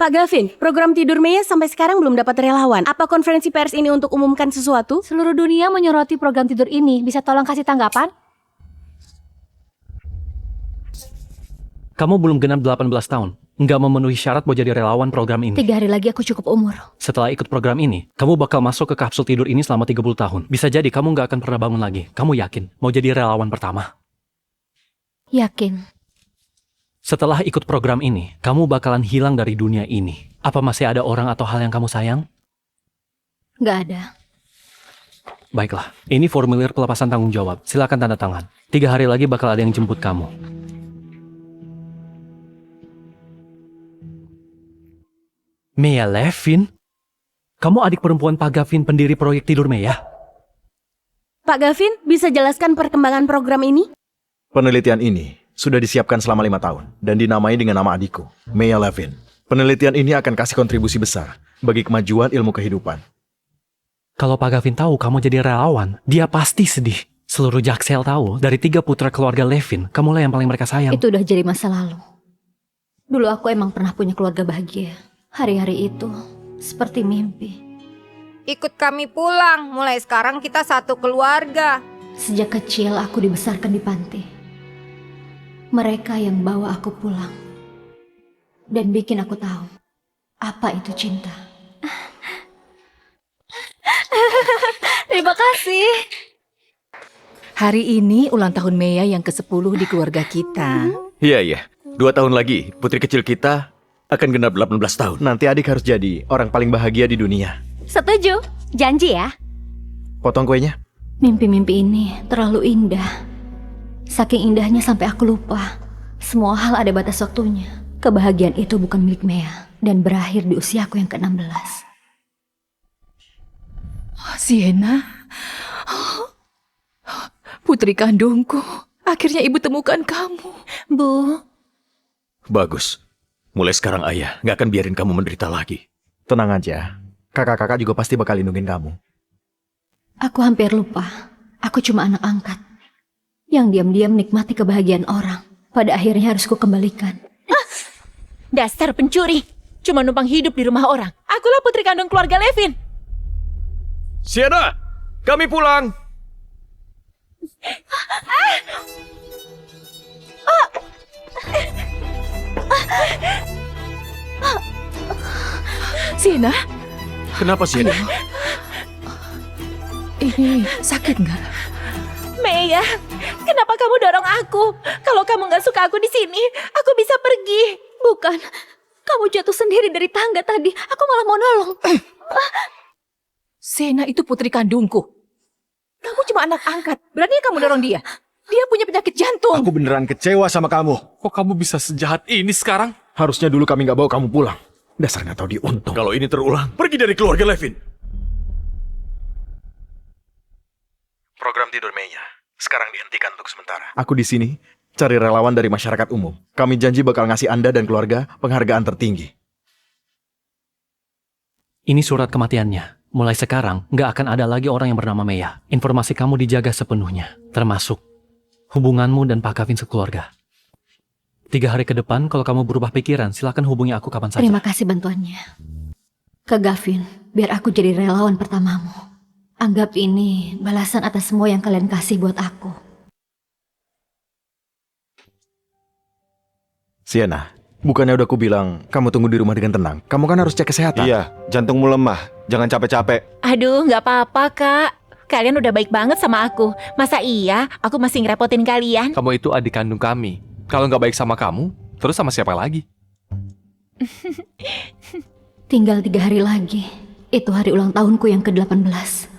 Pak Gavin, program tidur Maya sampai sekarang belum dapat relawan. Apa konferensi pers ini untuk umumkan sesuatu? Seluruh dunia menyoroti program tidur ini. Bisa tolong kasih tanggapan? Kamu belum genap 18 tahun. Nggak memenuhi syarat buat jadi relawan program ini. 3 hari lagi aku cukup umur. Setelah ikut program ini, kamu bakal masuk ke kapsul tidur ini selama 30 tahun. Bisa jadi kamu nggak akan pernah bangun lagi. Kamu yakin mau jadi relawan pertama? Yakin. Setelah ikut program ini, kamu bakalan hilang dari dunia ini. Apa masih ada orang atau hal yang kamu sayang? Nggak ada. Baiklah, ini formulir pelepasan tanggung jawab. Silakan tanda tangan. 3 hari lagi bakal ada yang jemput kamu. Maya Levin? Kamu adik perempuan Pak Gavin, pendiri proyek Tidur Maya? Pak Gavin, bisa jelaskan perkembangan program ini? Penelitian ini sudah disiapkan selama 5 tahun dan dinamai dengan nama adikku, Maya Levin. Penelitian ini akan kasih kontribusi besar bagi kemajuan ilmu kehidupan. Kalau Pak Gavin tahu kamu jadi relawan, dia pasti sedih. Seluruh Jaksel tahu, dari 3 putra keluarga Levin, kamulah yang paling mereka sayang. Itu udah jadi masa lalu. Dulu aku emang pernah punya keluarga bahagia. Hari-hari itu seperti mimpi. Ikut kami pulang, mulai sekarang kita satu keluarga. Sejak kecil aku dibesarkan di panti. Mereka yang bawa aku pulang dan bikin aku tahu apa itu cinta. Terima kasih. Hari ini ulang tahun Maya yang ke-10 di keluarga kita. Iya. 2 tahun lagi, putri kecil kita akan genap 18 tahun. Nanti adik harus jadi orang paling bahagia di dunia. Setuju, janji ya. Potong kuenya. Mimpi-mimpi ini terlalu indah. Saking indahnya sampai aku lupa. Semua hal ada batas waktunya. Kebahagiaan itu bukan milik Maya dan berakhir di usiaku yang ke-16. Sienna, putri kandungku. Akhirnya ibu temukan kamu. Bu, Bagus. Mulai sekarang ayah nggak akan biarin kamu menderita lagi. Tenang aja. Kakak-kakak juga pasti bakal lindungin kamu. aku hampir lupa. Aku cuma anak angkat yang diam-diam nikmati kebahagiaan orang. Pada akhirnya harus kukembalikan. Dasar pencuri. Cuma numpang hidup di rumah orang. Akulah putri kandung keluarga Levin. Sienna, kami pulang. Sienna, Kenapa Sienna? ini sakit nggak? Maya, kenapa kamu dorong aku? Kalau kamu nggak suka aku di sini, aku bisa pergi. Bukan, kamu jatuh sendiri dari tangga tadi. Aku malah mau nolong. Sienna itu putri kandungku. Kamu cuma anak angkat. Berani kamu dorong dia? Dia punya penyakit jantung. Aku beneran kecewa sama kamu. Kok kamu bisa sejahat ini sekarang? Harusnya dulu kami nggak bawa kamu pulang. Dasar nggak tahu diuntung. Kalau ini terulang, pergi dari keluarga Levin. Program Tidur Maya sekarang dihentikan untuk sementara. Aku di sini cari relawan dari masyarakat umum. Kami janji bakal ngasih Anda dan keluarga penghargaan tertinggi. Ini surat kematiannya. Mulai sekarang, nggak akan ada lagi orang yang bernama Maya. Informasi kamu dijaga sepenuhnya, termasuk hubunganmu dan Pak Gavin sekeluarga. 3 hari ke depan, kalau kamu berubah pikiran, silakan hubungi aku kapan saja. Terima kasih bantuannya. Ke Gavin, biar aku jadi relawan pertamamu. Anggap ini balasan atas semua yang kalian kasih buat aku. Sienna, bukannya udah aku bilang kamu tunggu di rumah dengan tenang. Kamu kan harus cek kesehatan. Iya, jantungmu lemah. Jangan capek-capek. Aduh, nggak apa-apa, Kak. Kalian udah baik banget sama aku. Masa iya aku masih ngerepotin kalian? Kamu itu adik kandung kami. Kalau nggak baik sama kamu, terus sama siapa lagi? Tinggal 3 hari lagi. Itu hari ulang tahunku yang ke-18.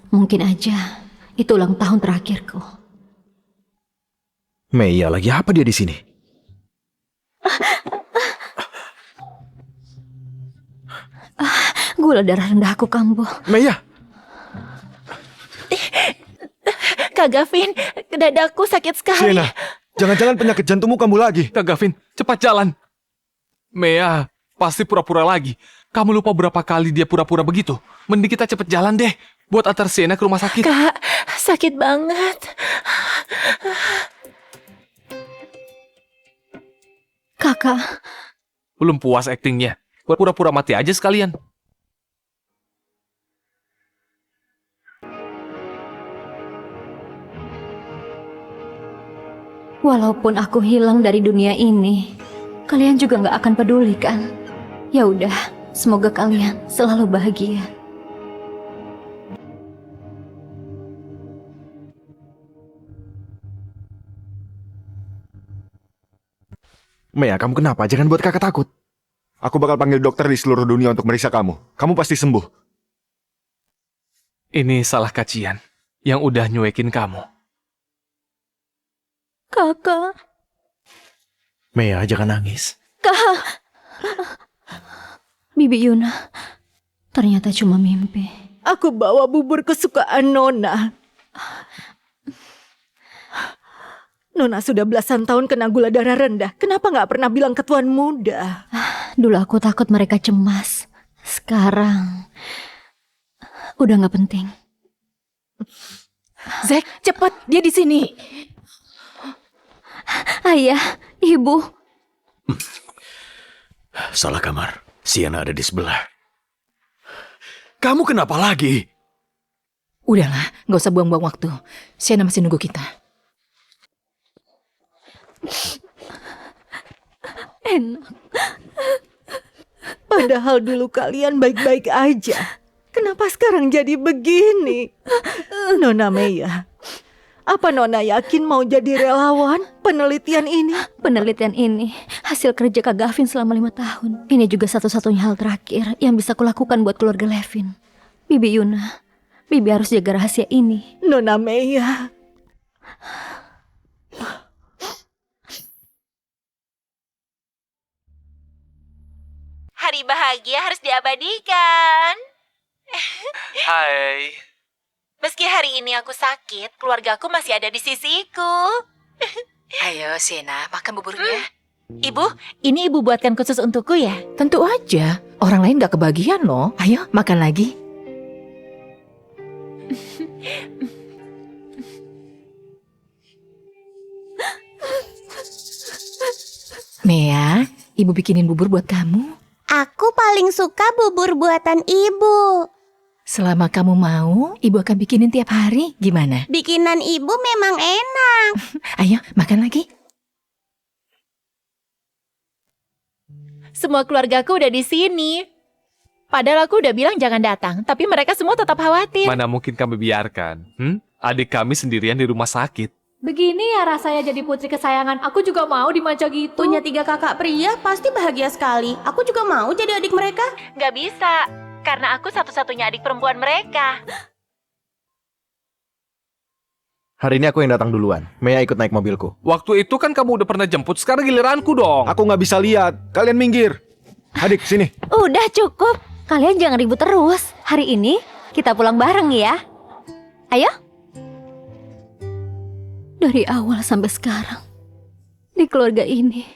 Mungkin aja itu ulang tahun terakhirku. Maya lagi apa dia di sini? Gula darah rendah aku kambuh. Maya, Kak Gavin, dadaku sakit sekali. Sienna, jangan-jangan penyakit jantungmu kambuh lagi. Kak Gavin, cepat jalan. Mea, pasti pura-pura lagi. Kamu lupa berapa kali dia pura-pura begitu. Mending kita cepet jalan deh. Buat antar Sienna ke rumah sakit. Kak, sakit banget. Kakak, Belum puas aktingnya. buat pura-pura mati aja sekalian. Walaupun aku hilang dari dunia ini, kalian juga nggak akan peduli kan? Ya udah, semoga kalian selalu bahagia. Mea, kamu kenapa? Jangan buat kakak takut. Aku bakal panggil dokter di seluruh dunia untuk meriksa kamu. Kamu pasti sembuh. Ini salah Kacian yang udah nyuekin kamu. Kakak. Mea, jangan nangis. Bibi Yuna, ternyata cuma mimpi. Aku bawa bubur kesukaan Nona. Nona sudah belasan tahun kena gula darah rendah. Kenapa nggak pernah bilang ke tuan muda? Dulu aku takut mereka cemas. Sekarang, udah nggak penting. Zack, cepat, dia di sini. Ayah, ibu. Salah kamar. Sienna ada di sebelah. Kamu kenapa lagi? Udahlah, nggak usah buang-buang waktu. Sienna masih nunggu kita. Enak. Padahal dulu kalian baik-baik aja. Kenapa sekarang jadi begini? Nona Mea, apa Nona yakin mau jadi relawan penelitian ini? Penelitian ini hasil kerja Kak Gavin selama 5 tahun. Ini juga satu-satunya hal terakhir yang bisa kulakukan buat keluarga Levin. Bibi Yuna, Bibi harus jaga rahasia ini. Nona Mea. Hari bahagia harus diabadikan. Hai. Meski hari ini aku sakit, keluargaku masih ada di sisiku. Ayo, Sienna, makan buburnya. Ibu, ini ibu buatkan khusus untukku ya? Tentu aja. Orang lain gak kebagian loh. Ayo, makan lagi. Mea, ibu bikinin bubur buat kamu. Aku paling suka bubur buatan ibu. Selama kamu mau, ibu akan bikinin tiap hari. Gimana? Bikinan ibu memang enak. Ayo, makan lagi. Semua keluargaku udah di sini. Padahal aku udah bilang jangan datang, tapi mereka semua tetap khawatir. Mana mungkin kami biarkan? Adik kami sendirian di rumah sakit. Begini ya rasanya jadi putri kesayangan. Aku juga mau dimanja gitu. Punya 3 kakak pria pasti bahagia sekali. Aku juga mau jadi adik mereka. Gak bisa, karena aku satu-satunya adik perempuan mereka. Hari ini aku yang datang duluan. Mea ikut naik mobilku. Waktu itu kan kamu udah pernah jemput, sekarang giliranku dong. Aku nggak bisa lihat. Kalian minggir. Adik, sini. Udah cukup. Kalian jangan ribut terus. Hari ini kita pulang bareng ya. Ayo. Dari awal sampai sekarang, di keluarga ini,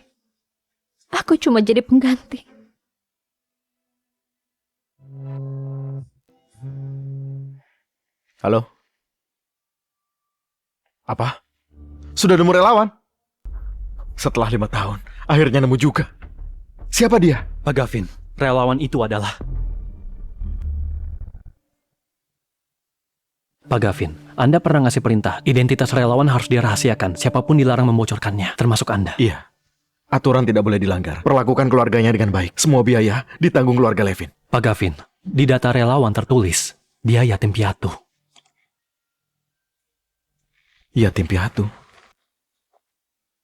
aku cuma jadi pengganti. Halo? Apa? Sudah nemu relawan? Setelah 5 tahun, akhirnya nemu juga. Siapa dia? Pak Gavin, relawan itu adalah... Pak Gavin, Anda pernah ngasih perintah, identitas relawan harus dirahasiakan, siapapun dilarang membocorkannya, termasuk Anda. Iya. Aturan tidak boleh dilanggar. Perlakukan keluarganya dengan baik. Semua biaya ditanggung keluarga Levin. Pak Gavin, di data relawan tertulis, dia yatim piatu. Yatim piatu?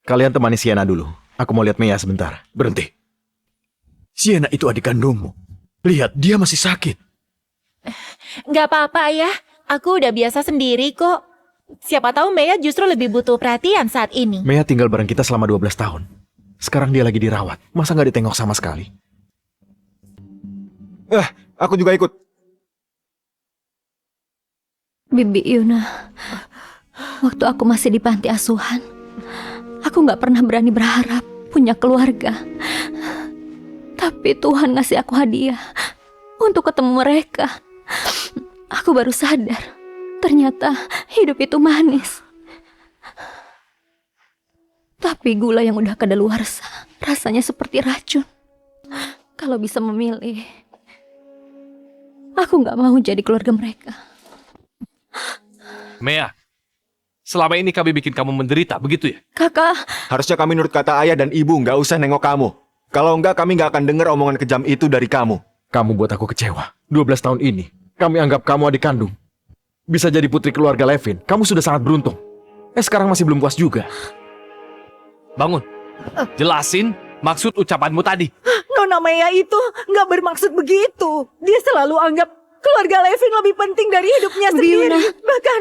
Kalian temani Sienna dulu. Aku mau lihat Mea sebentar. Berhenti. Sienna itu adik kandungmu. Lihat, dia masih sakit. Gak apa-apa ya, aku udah biasa sendiri kok. Siapa tahu Mea justru lebih butuh perhatian saat ini. Mea tinggal bareng kita selama 12 tahun. Sekarang dia lagi dirawat. Masa nggak ditengok sama sekali? Aku juga ikut. Bibi Yuna, waktu aku masih di panti asuhan, aku gak pernah berani berharap punya keluarga. Tapi Tuhan ngasih aku hadiah untuk ketemu mereka. Aku baru sadar, ternyata hidup itu manis. Tapi gula yang udah kadaluarsa rasanya seperti racun. Kalau bisa memilih, aku nggak mau jadi keluarga mereka. Mea, selama ini kami bikin kamu menderita, begitu ya? Kakak, Harusnya kami nurut kata ayah dan ibu, nggak usah nengok kamu. Kalau enggak, kami nggak akan dengar omongan kejam itu dari kamu. Kamu buat aku kecewa. 12 tahun ini, kami anggap kamu adik kandung. Bisa jadi putri keluarga Levin, kamu sudah sangat beruntung. Sekarang masih belum puas juga. Bangun. Jelasin maksud ucapanmu tadi. Nona Maya itu nggak bermaksud begitu. Dia selalu anggap keluarga Levin lebih penting dari hidupnya sendiri. Bahkan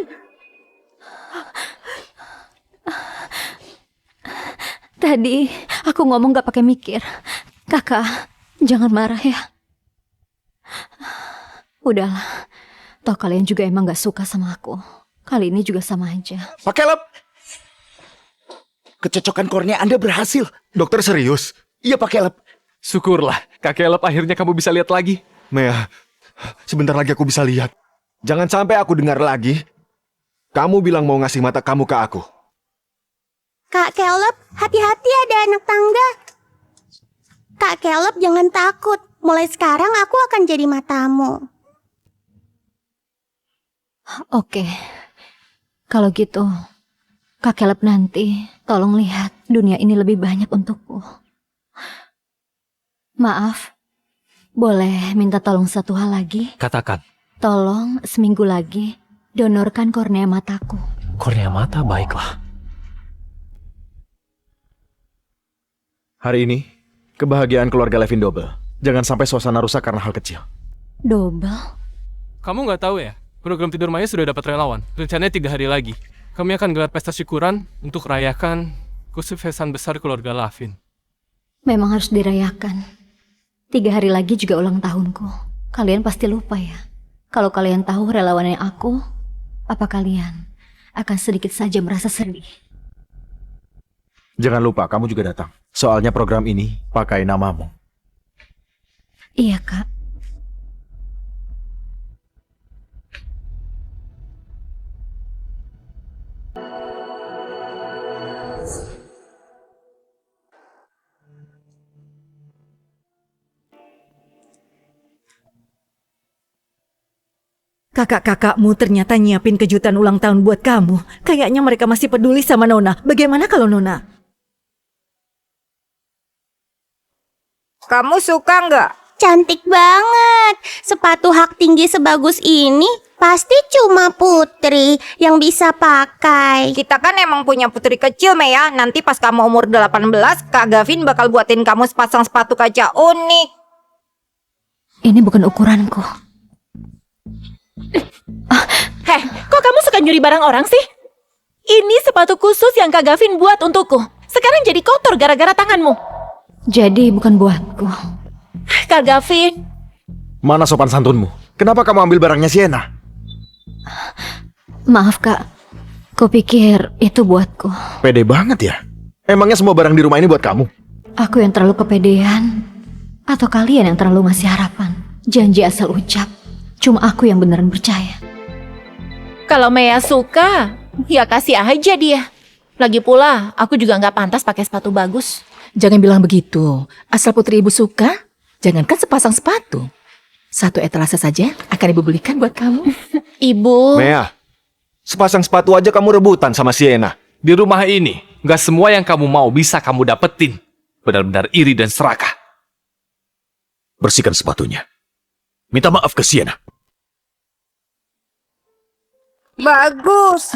tadi aku ngomong gak pakai mikir. Kakak, jangan marah ya. Udahlah, toh kalian juga emang gak suka sama aku. Kali ini juga sama aja. Pak Caleb, kecocokan kornea Anda berhasil. Dokter serius? Iya, Pak Caleb. Syukurlah, Kak Caleb akhirnya kamu bisa lihat lagi. Mea, sebentar lagi aku bisa lihat. Jangan sampai aku dengar lagi. Kamu bilang mau ngasih mata kamu ke aku. Kak Caleb, hati-hati ada anak tangga. Kak Caleb, jangan takut. Mulai sekarang aku akan jadi matamu. Oke, kalau gitu, Kak Caleb nanti tolong lihat dunia ini lebih banyak untukku. Maaf, boleh minta tolong satu hal lagi? Katakan. Tolong seminggu lagi donorkan kornea mataku. Kornea mata, baiklah. Hari ini, kebahagiaan keluarga Levin double. Jangan sampai suasana rusak karena hal kecil. Double? Kamu nggak tahu ya, program Tidur Maya sudah dapat relawan. Rencananya 3 hari lagi. Kami akan gelar pesta syukuran untuk rayakan kesuksesan besar keluarga Lavin. Memang harus dirayakan. 3 hari lagi juga ulang tahunku. Kalian pasti lupa ya. Kalau kalian tahu relawannya aku, apa kalian akan sedikit saja merasa sedih? Jangan lupa, kamu juga datang. Soalnya program ini pakai namamu. Iya, Kak. kakak-kakakmu ternyata nyiapin kejutan ulang tahun buat kamu. Kayaknya mereka masih peduli sama Nona. Bagaimana kalau Nona? Kamu suka nggak? Cantik banget. Sepatu hak tinggi sebagus ini pasti cuma Putri yang bisa pakai. Kita kan emang punya putri kecil, Mea. Nanti pas kamu umur 18, Kak Gavin bakal buatin kamu sepasang sepatu kaca unik. Ini bukan ukuranku. Heh, kok kamu suka nyuri barang orang sih? Ini sepatu khusus yang Kak Gavin buat untukku. Sekarang jadi kotor gara-gara tanganmu. Jadi bukan buatku. Kak Gavin. Mana sopan santunmu? Kenapa kamu ambil barangnya Sienna? Maaf, Kak. Kupikir itu buatku. Pede banget ya. Emangnya semua barang di rumah ini buat kamu? Aku yang terlalu kepedean? Atau kalian yang terlalu ngasih harapan? Janji asal ucap. Cuma aku yang beneran percaya. Kalau Mea suka, ya kasih aja dia. Lagi pula, aku juga nggak pantas pakai sepatu bagus. Jangan bilang begitu. Asal putri ibu suka, jangankan sepasang sepatu. Satu etalase saja akan ibu belikan buat kamu. Ibu. Mea, sepasang sepatu aja kamu rebutan sama Sienna. Di rumah ini, nggak semua yang kamu mau bisa kamu dapetin. Benar-benar iri dan serakah. Bersihkan sepatunya. Minta maaf ke Sienna. Bagus.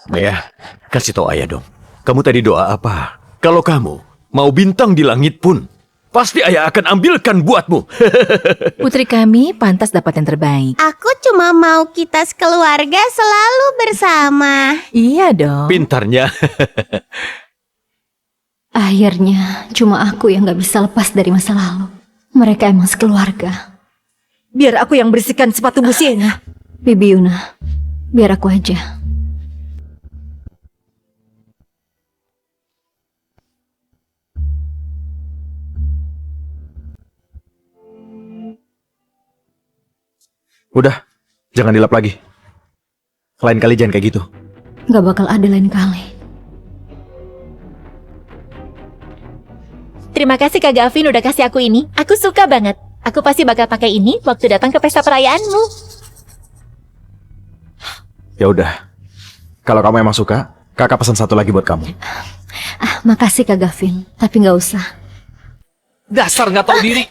Mea, kasih tahu ayah dong. Kamu tadi doa apa? Kalau kamu mau bintang di langit pun, pasti ayah akan ambilkan buatmu. Putri kami pantas dapat yang terbaik. Aku cuma mau kita sekeluarga selalu bersama. Iya dong. Pintarnya. Akhirnya, cuma aku yang gak bisa lepas dari masa lalu. Mereka emang sekeluarga. Biar aku yang bersihkan sepatu Sienna. Bibi Yuna, biar aku aja. Udah, jangan dilap lagi. Lain kali jangan kayak gitu. Gak bakal ada lain kali. Terima kasih Kak Gavin udah kasih aku ini. Aku suka banget. Aku pasti bakal pakai ini waktu datang ke pesta perayaanmu. Ya udah. Kalau kamu emang suka, kakak pesan satu lagi buat kamu. Makasih Kak Gavin, tapi nggak usah. Dasar nggak tahu diri.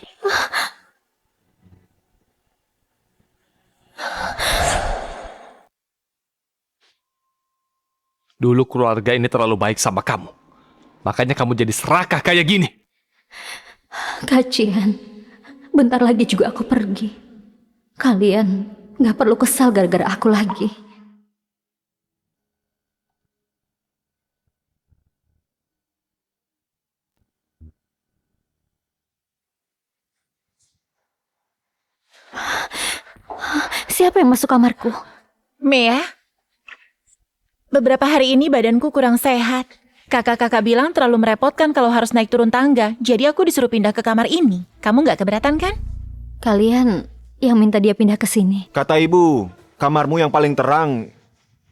Dulu keluarga ini terlalu baik sama kamu. Makanya kamu jadi serakah kayak gini. Kacian, bentar lagi juga aku pergi. Kalian nggak perlu kesal gara-gara aku lagi. Siapa yang masuk kamarku? Mea, beberapa hari ini badanku kurang sehat. Kakak-kakak bilang terlalu merepotkan kalau harus naik turun tangga. Jadi aku disuruh pindah ke kamar ini. Kamu nggak keberatan kan? Kalian yang minta dia pindah ke sini. Kata ibu, kamarmu yang paling terang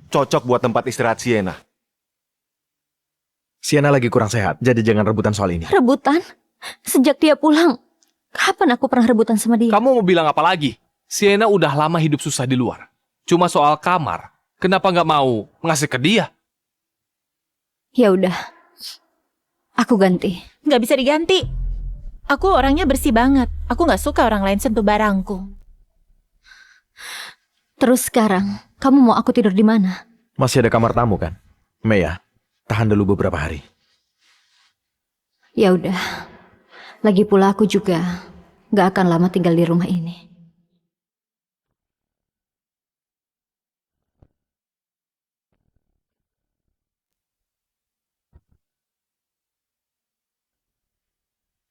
cocok buat tempat istirahat Sienna. Sienna lagi kurang sehat, jadi jangan rebutan soal ini. Rebutan? Sejak dia pulang, kapan aku pernah rebutan sama dia? Kamu mau bilang apa lagi? Sienna udah lama hidup susah di luar. Cuma soal kamar, kenapa nggak mau ngasih ke dia? Ya udah, aku ganti. Nggak bisa diganti. Aku orangnya bersih banget. Aku nggak suka orang lain sentuh barangku. Terus sekarang, kamu mau aku tidur di mana? Masih ada kamar tamu kan? Mea, tahan dulu beberapa hari. Ya udah. Lagi pula aku juga nggak akan lama tinggal di rumah ini.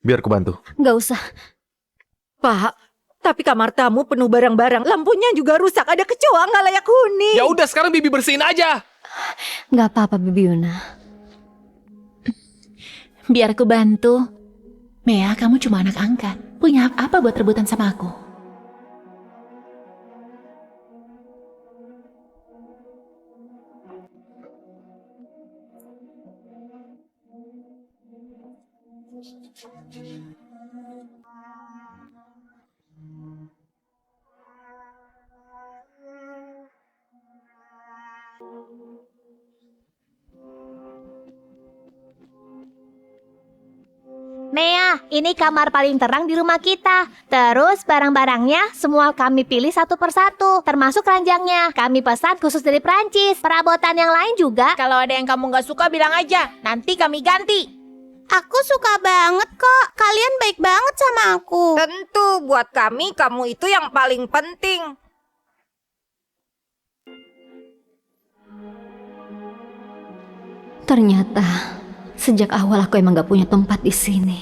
Biar aku bantu. Nggak usah. Pak, tapi kamar tamu penuh barang-barang. Lampunya juga rusak. Ada kecoa nggak layak huni. Ya udah sekarang Bibi bersihin aja. Nggak apa-apa, Bibi Yuna. Biar aku bantu. Mea, kamu cuma anak angkat. Punya hak apa buat rebutan sama aku? Mea, ini kamar paling terang di rumah kita. Terus barang-barangnya semua kami pilih satu persatu, termasuk ranjangnya. Kami pesan khusus dari Prancis. Perabotan yang lain juga. Kalau ada yang kamu nggak suka bilang aja. Nanti kami ganti. Aku suka banget kok. Kalian baik banget sama aku. Tentu, buat kami kamu itu yang paling penting. Ternyata sejak awal aku emang gak punya tempat di sini.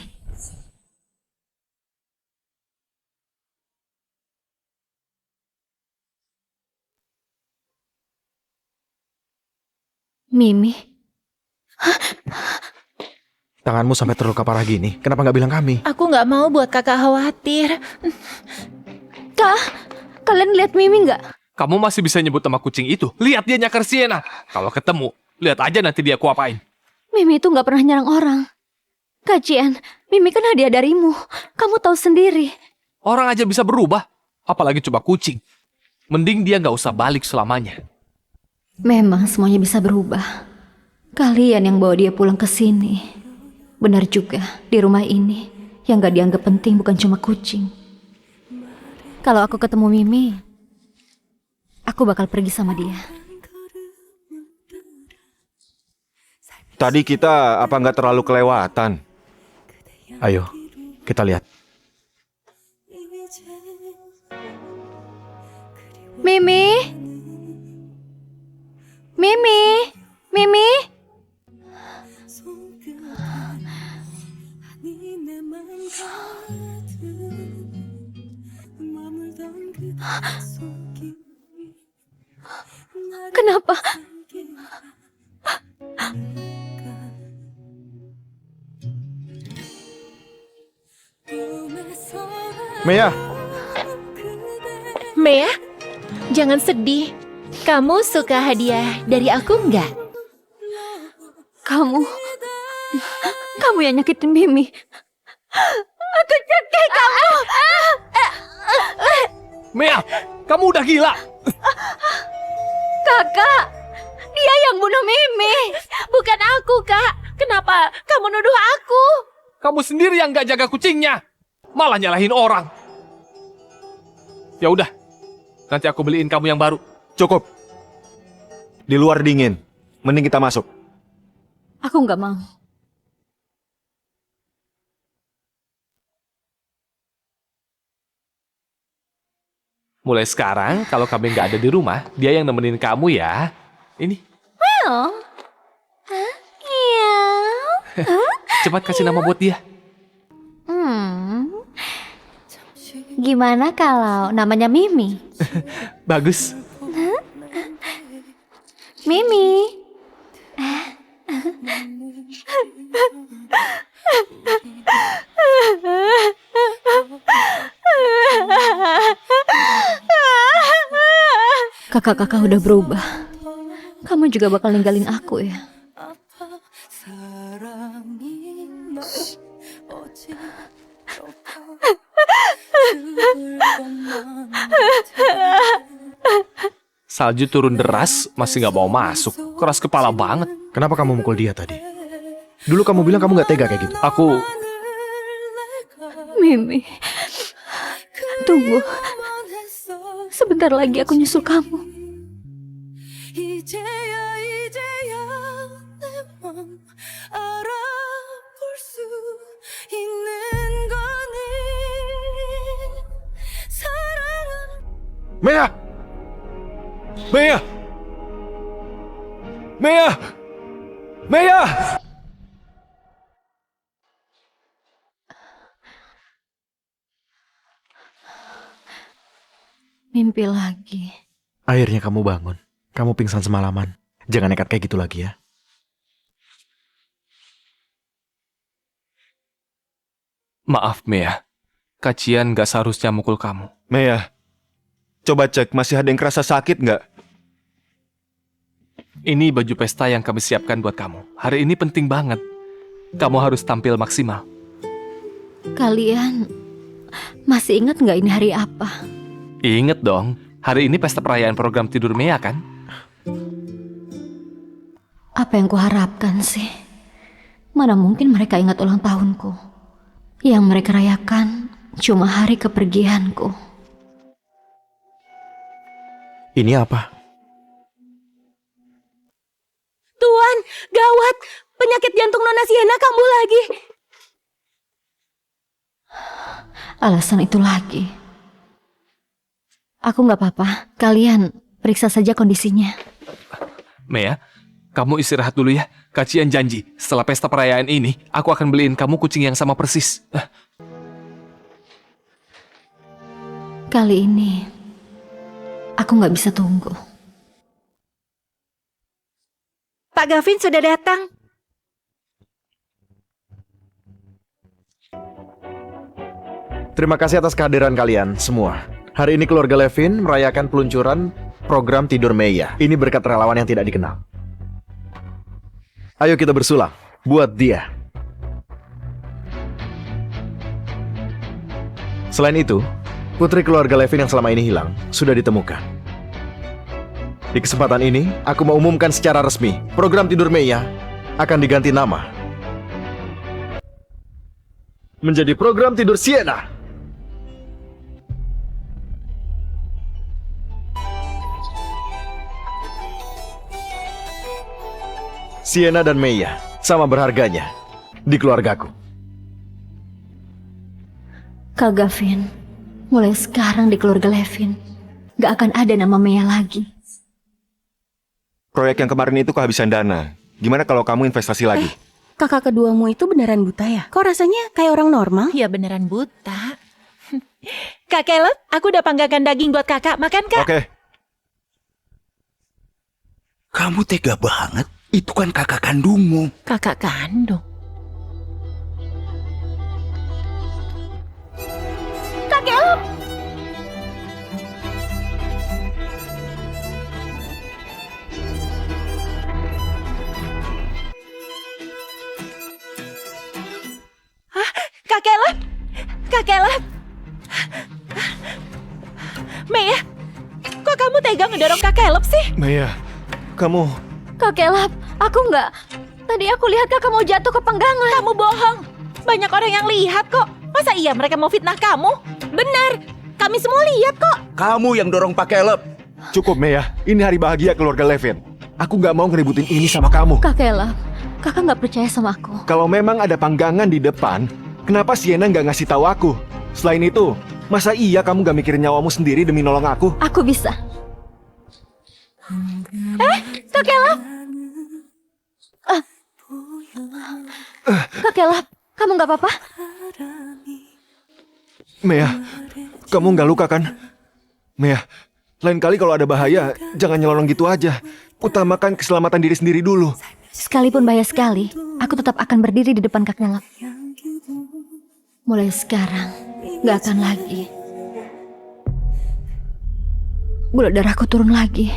Mimi, Tanganmu sampai terluka parah gini, kenapa nggak bilang kami? Aku nggak mau buat kakak khawatir. Kak, kalian lihat Mimi nggak? Kamu masih bisa nyebut nama kucing itu. Lihat dia nyakar Sienna. Kalau ketemu, lihat aja nanti dia aku apain. Mimi itu nggak pernah nyerang orang. Kajian, Mimi kan hadiah darimu. Kamu tahu sendiri. Orang aja bisa berubah, apalagi coba kucing. Mending dia nggak usah balik selamanya. Memang semuanya bisa berubah. Kalian yang bawa dia pulang ke sini. Benar juga, di rumah ini yang gak dianggap penting bukan cuma kucing. Kalau aku ketemu Mimi, aku bakal pergi sama dia. Tadi kita apa nggak terlalu kelewatan? Ayo, kita lihat. Mimi? Mimi? Mimi? Kenapa? Mea, Mea, jangan sedih. Kamu suka hadiah dari aku nggak? Kamu yang nyakitin Mimi. Aku cekik kamu. Mea, kamu udah gila. Kakak, dia yang bunuh Mimi. Bukan aku, Kak. Kenapa kamu nuduh aku? Kamu sendiri yang gak jaga kucingnya. Malah nyalahin orang. Ya udah, nanti aku beliin kamu yang baru. Cukup. Di luar dingin. Mending kita masuk. Aku nggak mau. Mulai sekarang, kalau kami nggak ada di rumah, dia yang nemenin kamu ya. Ini, Well, iya. cepat kasih nama buat dia. Gimana kalau namanya Mimi? Bagus. Mimi. Kakak-kakak udah berubah. Kamu juga bakal ninggalin aku ya? Salju turun deras, masih nggak mau masuk. Keras kepala banget. Kenapa kamu mukul dia tadi? Dulu kamu bilang kamu nggak tega kayak gitu. Aku Mimi. Tunggu. Sebentar lagi aku nyusul kamu. Mea! Mea! Mea! Mea! Mimpi lagi. Akhirnya kamu bangun. Kamu pingsan semalaman. Jangan nekat kayak gitu lagi ya. maaf Mea. Kacian gak seharusnya mukul kamu. Mea, coba cek masih ada yang kerasa sakit nggak? Ini baju pesta yang kami siapkan buat kamu. Hari ini penting banget. Kamu harus tampil maksimal. Kalian masih ingat nggak ini hari apa? Ingat dong, hari ini pesta perayaan program tidur Mea kan? Apa yang kuharapkan sih? Mana mungkin mereka ingat ulang tahunku. Yang mereka rayakan cuma hari kepergianku. Ini apa? Tuan, gawat. Penyakit jantung Nona Sienna kambuh lagi. Alasan itu lagi. Aku nggak apa-apa. Kalian periksa saja kondisinya. Mea, kamu istirahat dulu ya. Kacian janji, setelah pesta perayaan ini, aku akan beliin kamu kucing yang sama persis. Kali ini, aku nggak bisa tunggu. Pak Gavin sudah datang. Terima kasih atas kehadiran kalian semua. Hari ini keluarga Levin merayakan peluncuran program Tidur Mea. Ini berkat relawan yang tidak dikenal. Ayo kita bersulang buat dia. Selain itu, putri keluarga Levin yang selama ini hilang sudah ditemukan. Di kesempatan ini, aku mau umumkan secara resmi, program Tidur Mea akan diganti nama menjadi program Tidur Sienna. Sienna dan Mea sama berharganya di keluargaku. Kak Gavin, mulai sekarang di keluarga Levin, gak akan ada nama Mea lagi. Proyek yang kemarin itu kehabisan dana. Gimana kalau kamu investasi lagi? Kakak keduamu itu beneran buta ya? Kok rasanya kayak orang normal? Ya beneran buta. Kak Caleb, aku udah panggilkan daging buat kakak. Makan, Kak. Oke. Kamu tega banget. Itu kan kakak kandungmu. Kakak kandung? Kak Caleb! Hah? Kak Caleb? Kak Caleb. Maya, kok kamu tega ngedorong Kak Caleb sih? Maya, kamu... Kak Caleb, aku nggak. Tadi aku lihat kakak mau jatuh ke penggangan. Kamu bohong. Banyak orang yang lihat kok. Masa iya mereka mau fitnah kamu? Benar, kami semua lihat kok. Kamu yang dorong Pak Caleb. Cukup, Maya. Ini hari bahagia keluarga Levin. Aku nggak mau ngeributin ini sama kamu. Kak Caleb, kakak nggak percaya sama aku. Kalau memang ada panggangan di depan, kenapa Sienna nggak ngasih tahu aku? Selain itu, masa iya kamu nggak mikirin nyawamu sendiri demi nolong aku? Aku bisa. Kak Caleb. Kak Caleb, kamu nggak apa-apa? Maya, kamu nggak luka kan? Maya, lain kali kalau ada bahaya, jangan nyelonong gitu aja. Utamakan keselamatan diri sendiri dulu. Sekalipun bahaya sekali, aku tetap akan berdiri di depan Kak Caleb. Mulai sekarang, nggak akan lagi. Gula darahku turun lagi.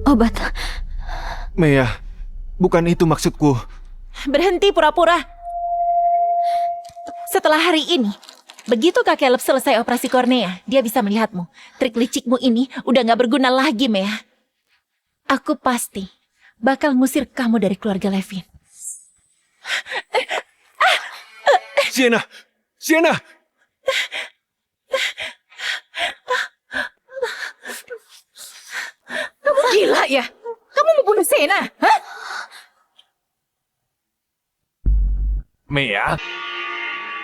Obat. Maya, bukan itu maksudku. Berhenti pura-pura. Setelah hari ini, begitu Kak Caleb selesai operasi kornea, dia bisa melihatmu. Trik licikmu ini udah gak berguna lagi, Maya. Aku pasti bakal ngusir kamu dari keluarga Levin. Sienna! Sienna! Kamu gila ya? Kamu mau bunuh Sienna? Hah? Maya,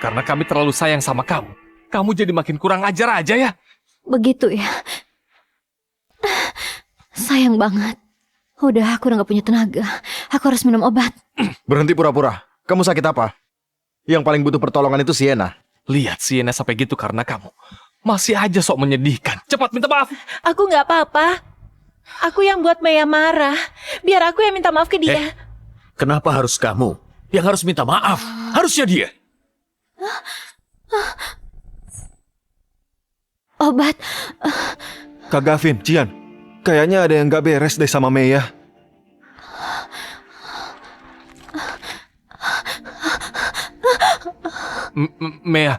karena kami terlalu sayang sama kamu, kamu jadi makin kurang ajar aja ya. Begitu ya. Sayang banget. Udah, aku udah gak punya tenaga. Aku harus minum obat. Berhenti pura-pura. Kamu sakit apa? Yang paling butuh pertolongan itu Sienna. Lihat Sienna sampai gitu karena kamu. Masih aja sok menyedihkan. Cepat minta maaf. Aku gak apa-apa. Aku yang buat Maya marah. Biar aku yang minta maaf ke dia. Kenapa harus kamu yang harus minta maaf? Harusnya dia. Obat. Kak Gavin, Cian, kayaknya ada yang gak beres deh sama Maya. Maya,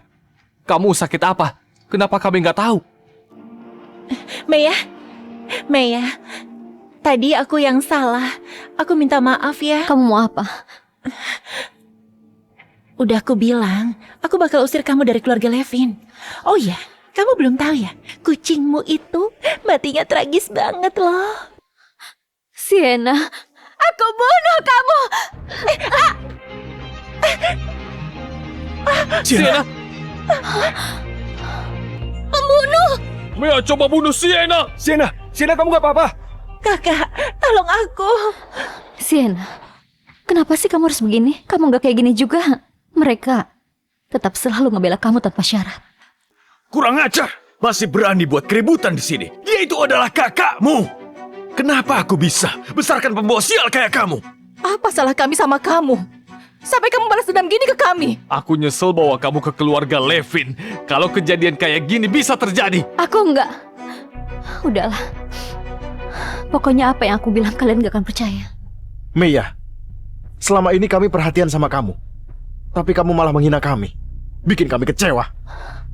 kamu sakit apa? Kenapa kami nggak tahu? Maya, tadi aku yang salah. Aku minta maaf ya. Kamu mau apa? Udah aku bilang, aku bakal usir kamu dari keluarga Levin. Oh ya, kamu belum tahu ya, kucingmu itu matinya tragis banget loh. Sienna, aku bunuh kamu. Sienna! Pembunuh! Maya coba bunuh Sienna! Sienna, kamu gak apa-apa? Kakak, tolong aku. Sienna, kenapa sih kamu harus begini? Kamu gak kayak gini juga. Mereka tetap selalu ngebela kamu tanpa syarat. Kurang ajar! Masih berani buat keributan di sini. Dia itu adalah kakakmu. Kenapa aku bisa besarkan pembawa sial kayak kamu? Apa salah kami sama kamu? Sampai kamu balas dendam gini ke kami. Aku nyesel bawa kamu ke keluarga Levin. Kalau kejadian kayak gini bisa terjadi. Aku enggak. Udahlah. Pokoknya apa yang aku bilang kalian gak akan percaya. Maya, selama ini kami perhatian sama kamu. Tapi kamu malah menghina kami. Bikin kami kecewa.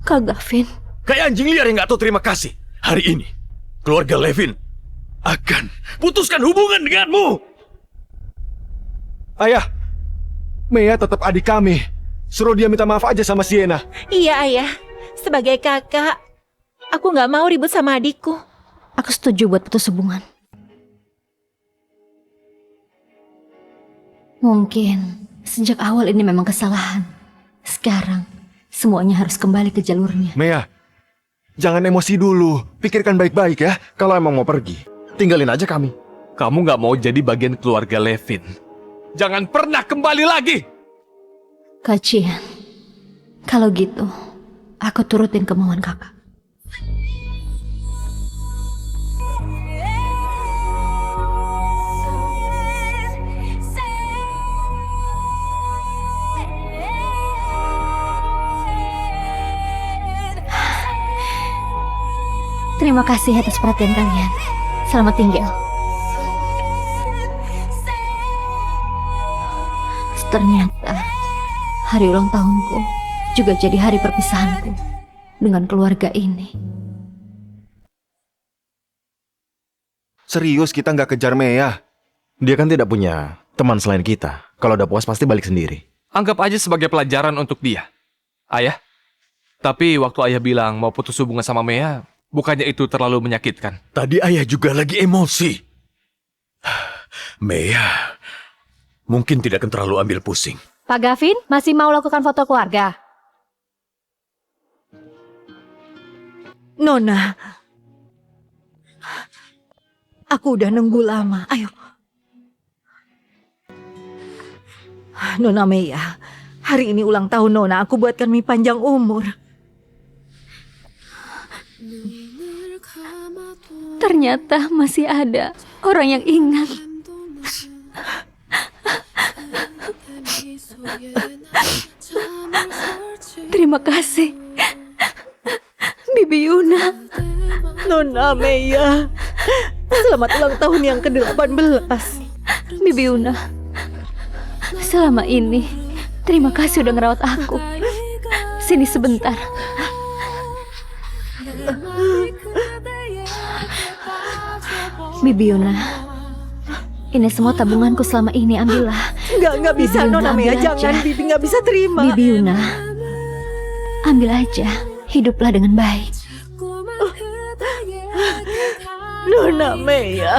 Kak Gavin. Kayak anjing liar yang gak tahu terima kasih. Hari ini, keluarga Levin akan putuskan hubungan denganmu. Ayah, Maya tetap adik kami. Suruh dia minta maaf aja sama Sienna. Iya, Ayah. Sebagai kakak, aku gak mau ribut sama adikku. Aku setuju buat putus hubungan. Mungkin sejak awal ini memang kesalahan. Sekarang, semuanya harus kembali ke jalurnya. Maya, jangan emosi dulu. Pikirkan baik-baik ya. Kalau emang mau pergi, tinggalin aja kami. Kamu nggak mau jadi bagian keluarga Levin. Jangan pernah kembali lagi. Kak Cian, kalau gitu, aku turutin kemauan kakak. Terima kasih atas perhatian kalian. Selamat tinggal. Ternyata hari ulang tahunku juga jadi hari perpisahanku dengan keluarga ini. Serius kita nggak kejar Mea? Dia kan tidak punya teman selain kita. Kalau udah puas pasti balik sendiri. Anggap aja sebagai pelajaran untuk dia. Ayah, tapi waktu ayah bilang mau putus hubungan sama Mea, bukannya itu terlalu menyakitkan? Tadi ayah juga lagi emosi. Mea, mungkin tidak akan terlalu ambil pusing. Pak Gavin, masih mau lakukan foto keluarga? Nona, aku udah nunggu lama. Ayo. Nona Meya, hari ini ulang tahun Nona. Aku buatkan mie panjang umur. Ternyata masih ada orang yang ingat. Terima kasih, Bibi Yuna. Nona Meya, selamat ulang tahun yang ke-18. Bibi Yuna, selama ini terima kasih udah ngerawat aku. Sini sebentar. Bibi Yuna, ini semua tabunganku selama ini, ambillah. Nggak bisa Bibi Yuna, Nona Meya, ambil jangan. aja. Bibi nggak bisa terima. Bibi Yuna, ambil aja. Hiduplah dengan baik. Nona Meya.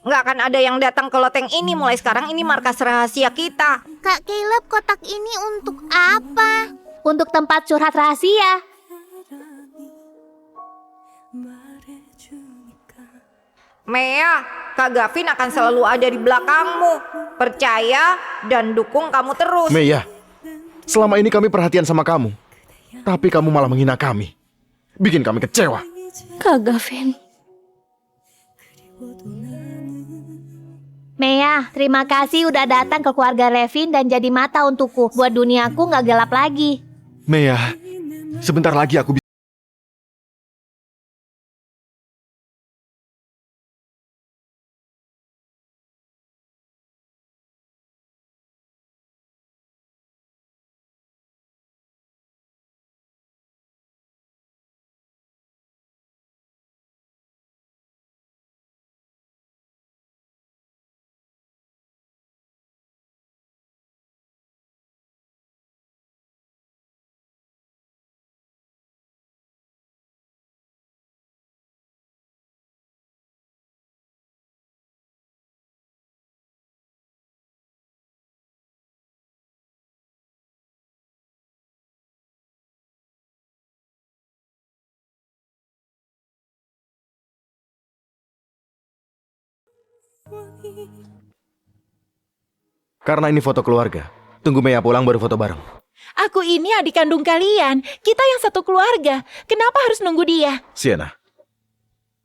Nggak akan ada yang datang ke loteng ini. Mulai sekarang ini markas rahasia kita. Kak Caleb, kotak ini untuk apa? Untuk tempat curhat rahasia. Mea, Kak Gavin akan selalu ada di belakangmu. Percaya dan dukung kamu terus. Meya, selama ini kami perhatian sama kamu. Tapi kamu malah menghina kami. Bikin kami kecewa. Kak Gavin. Mea, terima kasih udah datang ke keluarga Levin dan jadi mata untukku. Buat duniaku nggak gelap lagi. Mea, sebentar lagi aku bisa. Karena ini foto keluarga. Tunggu Mea pulang baru foto bareng. Aku ini adik kandung kalian. Kita yang satu keluarga. Kenapa harus nunggu dia? Sienna,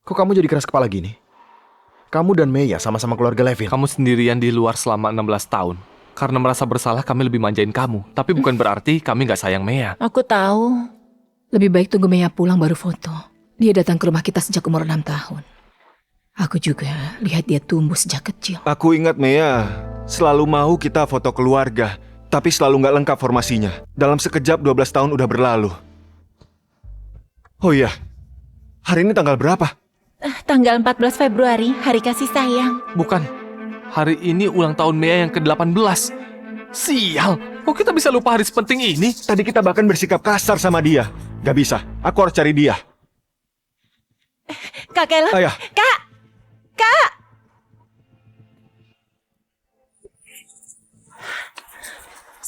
kok kamu jadi keras kepala gini? Kamu dan Mea sama-sama keluarga Levin. Kamu sendirian di luar selama 16 tahun. Karena merasa bersalah kami lebih manjain kamu. Tapi bukan berarti kami nggak sayang Mea. Aku tahu. Lebih baik tunggu Mea pulang baru foto. Dia datang ke rumah kita sejak umur 6 tahun. Aku juga lihat dia tumbuh sejak kecil. Aku ingat Mea selalu mau kita foto keluarga, tapi selalu nggak lengkap formasinya. Dalam sekejap 12 tahun udah berlalu. Oh iya, hari ini tanggal berapa? Tanggal 14 Februari, hari kasih sayang. Bukan. Hari ini ulang tahun Mea yang ke-18. Sial, kok kita bisa lupa hari sepenting ini? Tadi kita bahkan bersikap kasar sama dia. Gak bisa, aku harus cari dia. Kak Caleb, Ayah. Kak!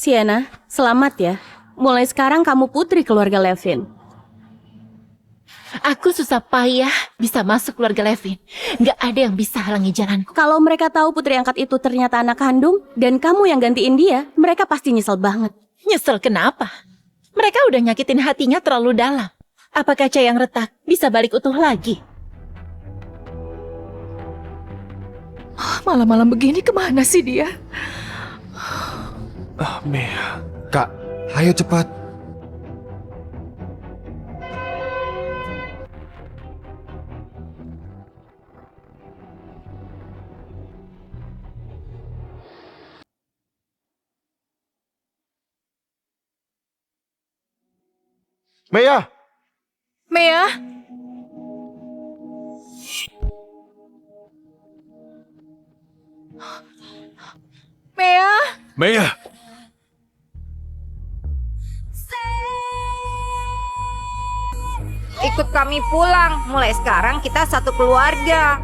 Sienna, selamat ya. Mulai sekarang kamu putri keluarga Levin. Aku susah payah bisa masuk keluarga Levin. Nggak ada yang bisa halangi jalanku. Kalau mereka tahu putri angkat itu ternyata anak kandung dan kamu yang gantiin dia, mereka pasti nyesel banget. Nyesel kenapa? Mereka udah nyakitin hatinya terlalu dalam. Apa kaca yang retak bisa balik utuh lagi? Malam-malam begini kemana sih dia? Mea. Kak, ayo cepat. Mea, Mea! Mea? Mea? Mea! Ikut kami pulang. Mulai sekarang kita satu keluarga.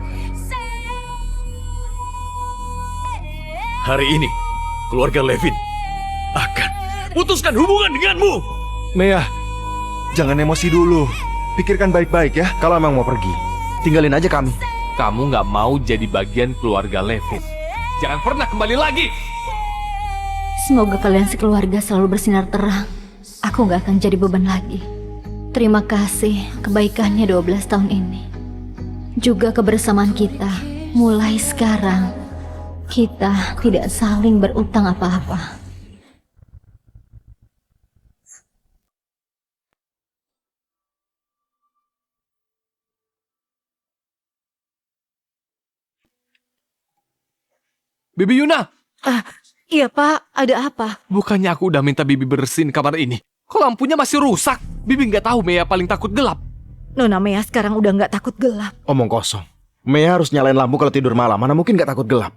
Hari ini, keluarga Levin akan putuskan hubungan denganmu. Mea, jangan emosi dulu. Pikirkan baik-baik ya. Kalau emang mau pergi, tinggalin aja kami. Kamu nggak mau jadi bagian keluarga Levin. Jangan pernah kembali lagi. Semoga kalian sekeluarga selalu bersinar terang. Aku nggak akan jadi beban lagi. Terima kasih kebaikannya 12 tahun ini. Juga kebersamaan kita. Mulai sekarang, kita tidak saling berutang apa-apa. Bibi Yuna! Iya Pak, ada apa? Bukannya aku udah minta Bibi bersihin kamar ini? Kok lampunya masih rusak? Bibi nggak tahu Mea paling takut gelap. Nona Mea sekarang udah nggak takut gelap. Omong kosong. Mea harus nyalain lampu kalau tidur malam. Mana mungkin gak takut gelap?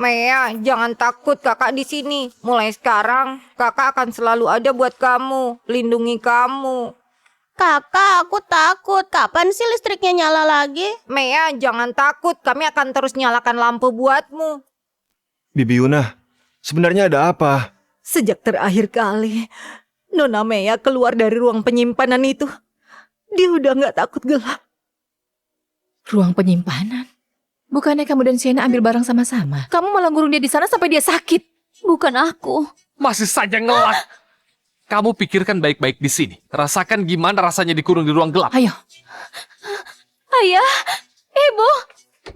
Mea, jangan takut, kakak di sini. Mulai sekarang, kakak akan selalu ada buat kamu, lindungi kamu. Kakak, aku takut. Kapan sih listriknya nyala lagi? Mea, jangan takut, kami akan terus nyalakan lampu buatmu. Bibi Yuna, sebenarnya ada apa? Sejak terakhir kali Nona Mea keluar dari ruang penyimpanan itu, dia udah nggak takut gelap. Ruang penyimpanan? Bukannya kamu dan Sienna ambil barang sama-sama? Kamu malah ngurung dia di sana sampai dia sakit. Bukan aku. Masih saja ngelak. Kamu pikirkan baik-baik di sini. Rasakan gimana rasanya dikurung di ruang gelap. Ayo. Ayah, Ibu,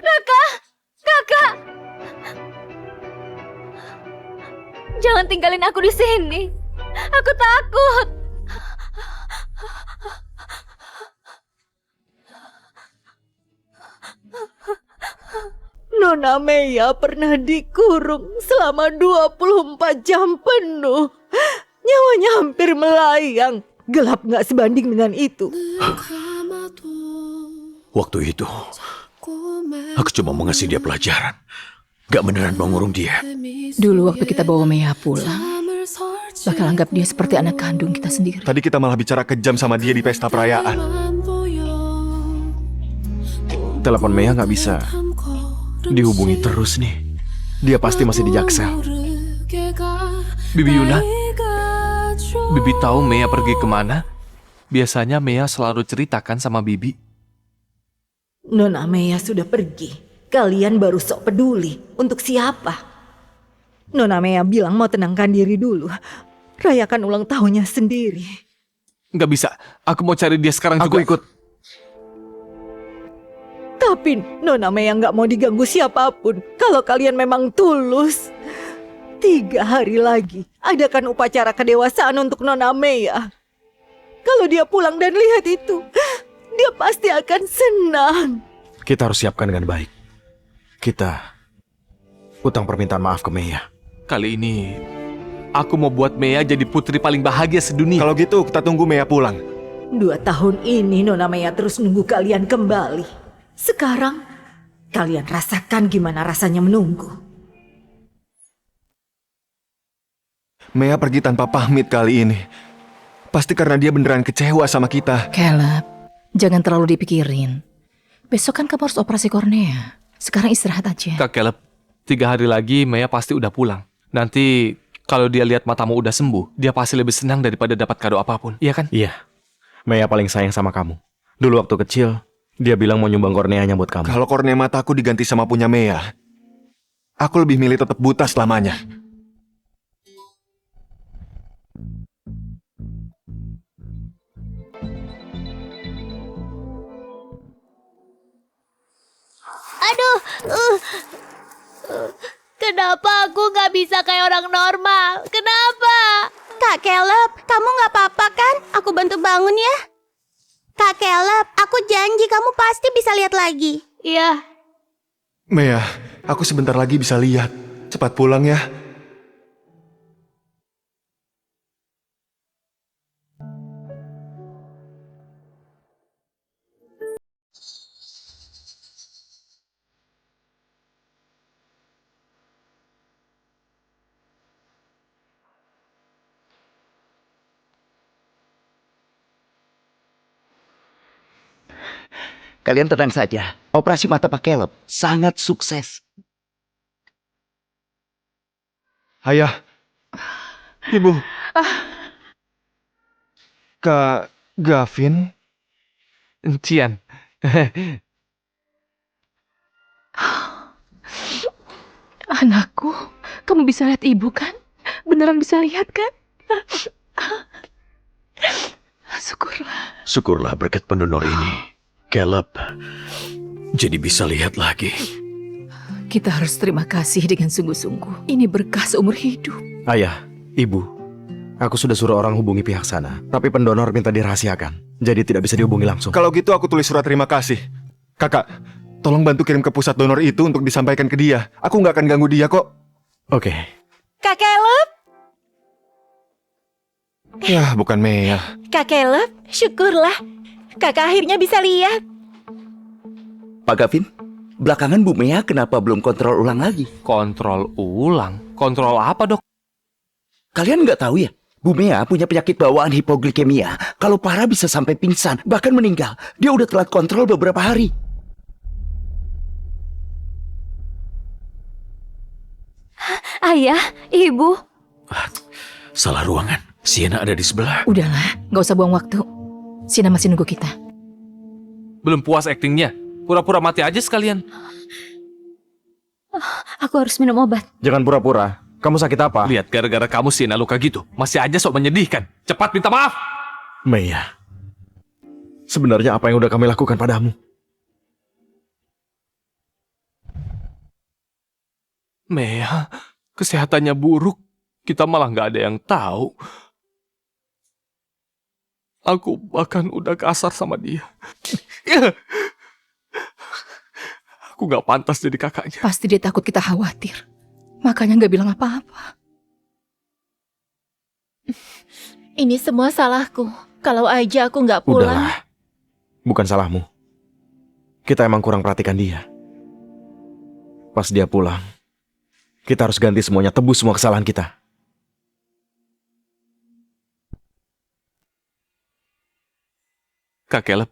Kakak. Jangan tinggalin aku di sini. Aku takut. Nona Mea pernah dikurung selama 24 jam penuh. Nyawanya hampir melayang. Gelap gak sebanding dengan itu. Waktu itu, aku cuma mau ngasih dia pelajaran. Gak beneran mau ngurung dia. Dulu waktu kita bawa Mea pulang, bakal anggap dia seperti anak kandung kita sendiri. Tadi kita malah bicara kejam sama dia di pesta perayaan. Telepon Mea gak bisa dihubungi terus nih. Dia pasti masih di Jaksel. Bibi Yuna, Bibi tahu Mea pergi kemana? Biasanya Mea selalu ceritakan sama Bibi. Nona Mea sudah pergi. Kalian baru sok peduli. Untuk siapa? Nona Mea bilang mau tenangkan diri dulu. Rayakan ulang tahunnya sendiri. Nggak bisa, aku mau cari dia sekarang juga. Aku ikut. Tapi Nona Mea nggak mau diganggu siapapun. Kalau kalian memang tulus. 3 hari lagi adakan upacara kedewasaan untuk Nona Mea. Kalau dia pulang dan lihat itu, dia pasti akan senang. Kita harus siapkan dengan baik. Kita utang permintaan maaf ke Mea. Kali ini aku mau buat Mea jadi putri paling bahagia sedunia. Kalau gitu kita tunggu Mea pulang. 2 tahun ini Nona Mea terus nunggu kalian kembali. Sekarang kalian rasakan gimana rasanya menunggu. Mea pergi tanpa pamit kali ini. Pasti karena dia beneran kecewa sama kita. Caleb, jangan terlalu dipikirin. Besok kan kamu harus operasi kornea. Sekarang istirahat aja. Kak Caleb, 3 hari lagi Mea pasti udah pulang. Nanti kalau dia lihat matamu udah sembuh, dia pasti lebih senang daripada dapat kado apapun. Iya kan? Iya. Mea paling sayang sama kamu. Dulu waktu kecil, dia bilang mau nyumbang korneanya buat kamu. Kalau kornea mataku diganti sama punya Mea, aku lebih milih tetap buta selamanya. Aduh, kenapa aku nggak bisa kayak orang normal? Kenapa? Kak Caleb, kamu nggak apa-apa kan? Aku bantu bangun ya. Kak Caleb, aku janji kamu pasti bisa lihat lagi. Iya. Mea, aku sebentar lagi bisa lihat. Cepat pulang ya. kalian tenang saja. Operasi mata Pak Caleb sangat sukses. Ayah. Ibu. Kak Gavin. Cian. Anakku, kamu bisa lihat ibu kan? Beneran bisa lihat kan? Syukurlah. Syukurlah berkat pendonor ini. Caleb jadi bisa lihat lagi. Kita harus terima kasih dengan sungguh-sungguh. Ini berkah seumur hidup. Ayah, ibu, aku sudah suruh orang hubungi pihak sana, tapi pendonor minta dirahasiakan, jadi tidak bisa dihubungi langsung. Kalau gitu aku tulis surat terima kasih. Kakak, tolong bantu kirim ke pusat donor itu untuk disampaikan ke dia. Aku nggak akan ganggu dia kok. Oke. Kak Caleb, Ya, bukan Mea. Kak Caleb, syukurlah. Kakak akhirnya bisa lihat. Pak Gavin, belakangan Bu Mea kenapa belum kontrol ulang lagi? Kontrol ulang? Kontrol apa, Dok? Kalian nggak tahu ya? Bu Mea punya penyakit bawaan hipoglikemia. Kalau parah bisa sampai pingsan, bahkan meninggal. Dia udah telat kontrol beberapa hari. Ayah, ibu. Salah ruangan. Sienna ada di sebelah. Udahlah, nggak usah buang waktu. Sienna masih nunggu kita. Belum puas aktingnya? Pura-pura mati aja sekalian. Aku harus minum obat. Jangan pura-pura. Kamu sakit apa? Lihat, gara-gara kamu Sienna luka gitu. Masih aja sok menyedihkan. Cepat minta maaf. Mea, sebenarnya apa yang udah kami lakukan padamu? Mea, kesehatannya buruk. Kita malah nggak ada yang tahu. Aku bahkan udah kasar sama dia. Aku nggak pantas jadi kakaknya. Pasti dia takut kita khawatir. Makanya nggak bilang apa-apa. Ini semua salahku. Kalau aja aku nggak pulang. Udahlah, bukan salahmu. Kita emang kurang perhatikan dia. Pas dia pulang, kita harus ganti semuanya, tebus semua kesalahan kita. Kak Caleb,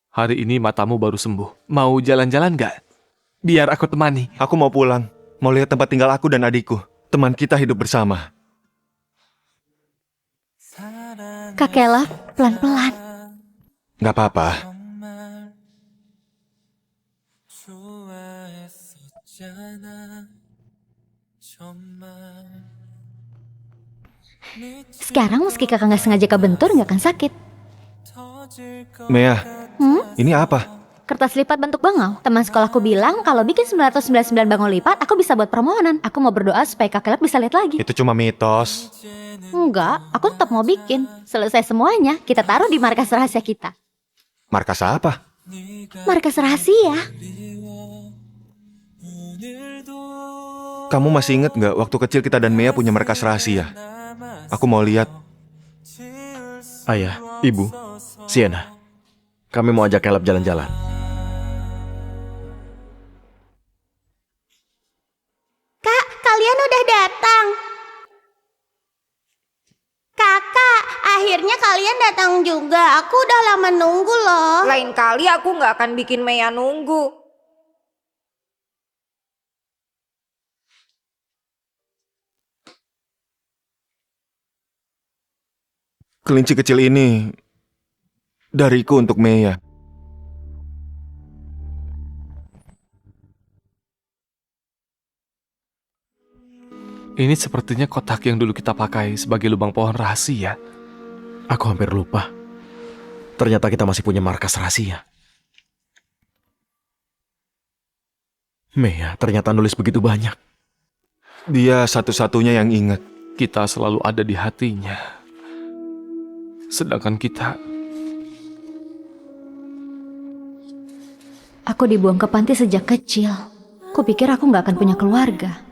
hari ini matamu baru sembuh. Mau jalan-jalan nggak? Biar aku temani. Aku mau pulang. Mau lihat tempat tinggal aku dan adikku. Teman kita hidup bersama. Kak Caleb, pelan-pelan. Nggak apa-apa. Sekarang meski kakak nggak sengaja kebentur, nggak akan sakit. Mea, ini apa? Kertas lipat bentuk bangau. Teman sekolahku bilang kalau bikin 999 bangau lipat, aku bisa buat permohonan. Aku mau berdoa supaya Kak Caleb bisa lihat lagi. Itu cuma mitos. Enggak, aku tetap mau bikin. Selesai semuanya, kita taruh di markas rahasia kita. Markas apa? Markas rahasia. Kamu masih inget nggak waktu kecil kita dan Mea punya markas rahasia? Aku mau lihat. Ayah, ibu, Sienna, kami mau ajak Caleb jalan-jalan. Kak, kalian udah datang. Kakak, akhirnya kalian datang juga. Aku udah lama nunggu loh. Lain kali aku nggak akan bikin Mea nunggu. Kelinci kecil ini dariku untuk Mea. Ini sepertinya kotak yang dulu kita pakai sebagai lubang pohon rahasia. Aku hampir lupa. Ternyata kita masih punya markas rahasia. Mea ternyata nulis begitu banyak. Dia satu-satunya yang ingat. Kita selalu ada di hatinya. Sedangkan kita... Aku dibuang ke panti sejak kecil. Kupikir aku nggak akan punya keluarga.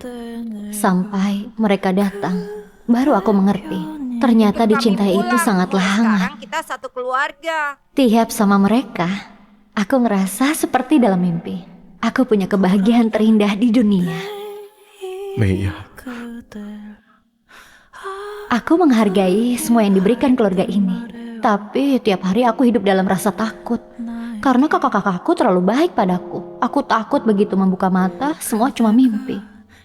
Sampai mereka datang, baru aku mengerti. Ternyata dicintai itu sangatlah hangat. Sekarang kita satu keluarga. Tiap sama mereka, aku ngerasa seperti dalam mimpi. Aku punya kebahagiaan terindah di dunia. Mea, Aku menghargai semua yang diberikan keluarga ini. Tapi tiap hari aku hidup dalam rasa takut. Karena kakak-kakakku terlalu baik padaku. Aku takut begitu membuka mata, semua cuma mimpi.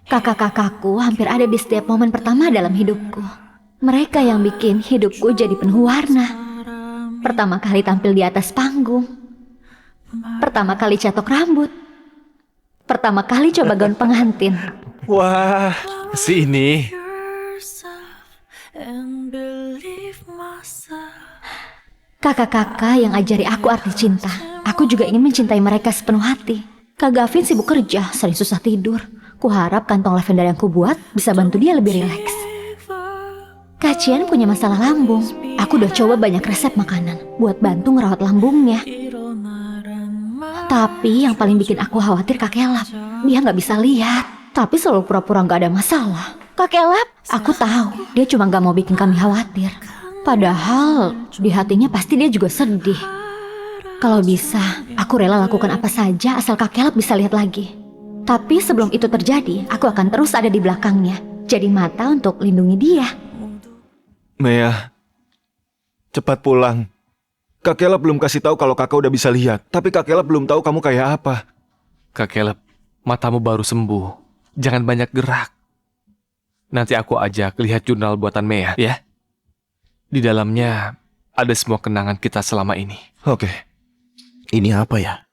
Kakak-kakakku hampir ada di setiap momen pertama dalam hidupku. Mereka yang bikin hidupku jadi penuh warna. Pertama kali tampil di atas panggung. Pertama kali cetok rambut. Pertama kali coba gaun pengantin. Wah, sini. Kakak-kakak yang ajari aku arti cinta. Aku juga ingin mencintai mereka sepenuh hati. Kak Gavin sibuk kerja, sering susah tidur. Kuharap kantong lavender yang kubuat bisa bantu dia lebih rileks. Kak Cian punya masalah lambung. Aku udah coba banyak resep makanan buat bantu ngerawat lambungnya. Tapi yang paling bikin aku khawatir Kak Kelap. Dia nggak bisa lihat, tapi selalu pura-pura nggak ada masalah. Kak Kelap, aku tahu dia cuma nggak mau bikin kami khawatir. Padahal di hatinya pasti dia juga sedih. Kalau bisa, aku rela lakukan apa saja asal Kak Kelap bisa lihat lagi. Tapi sebelum itu terjadi, aku akan terus ada di belakangnya. Jadi mata untuk lindungi dia. Mea, cepat pulang. Kak Caleb belum kasih tahu kalau kakak udah bisa lihat. Tapi Kak Caleb belum tahu kamu kayak apa. Kak Caleb, matamu baru sembuh. Jangan banyak gerak. Nanti aku ajak lihat jurnal buatan Mea, ya. Di dalamnya ada semua kenangan kita selama ini. Oke. Ini apa ya?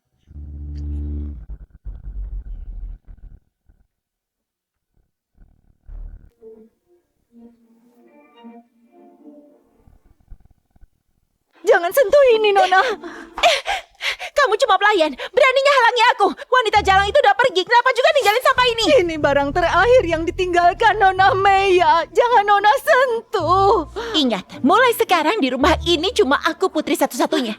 Jangan sentuh ini, Nona. Kamu cuma pelayan, beraninya halangi aku. Wanita jalang itu udah pergi, kenapa juga ninggalin sampah ini? Ini barang terakhir yang ditinggalkan Nona Meya. Jangan Nona sentuh. Ingat, mulai sekarang di rumah ini cuma aku putri satu-satunya.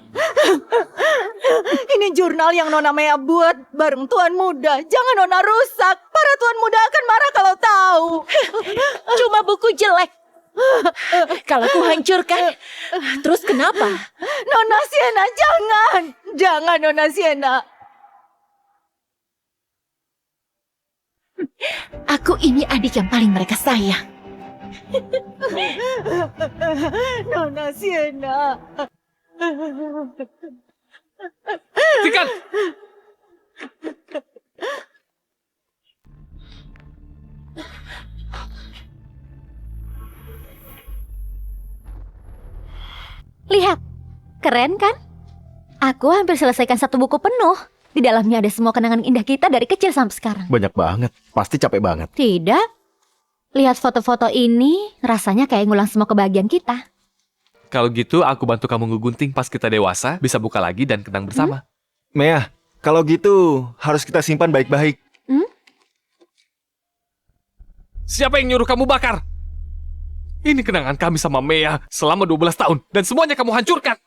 Ini jurnal yang Nona Meya buat bareng Tuan Muda. Jangan Nona rusak. Para Tuan Muda akan marah kalau tahu. Cuma buku jelek. Kalau ku hancurkan, terus kenapa? Nona Sienna, jangan. Jangan Nona Sienna. Aku ini adik yang paling mereka sayang. Nona Sienna. Hentikan! Lihat, keren kan? Aku hampir selesaikan satu buku penuh. Di dalamnya ada semua kenangan indah kita dari kecil sampai sekarang. Banyak banget. Pasti capek banget. Tidak. Lihat foto-foto ini, rasanya kayak ngulang semua kebahagiaan kita. Kalau gitu aku bantu kamu ngegunting pas kita dewasa, bisa buka lagi dan kenang bersama. Mea, kalau gitu harus kita simpan baik-baik. Siapa yang nyuruh kamu bakar? Ini kenangan kami sama Mea selama 12 tahun dan semuanya kamu hancurkan.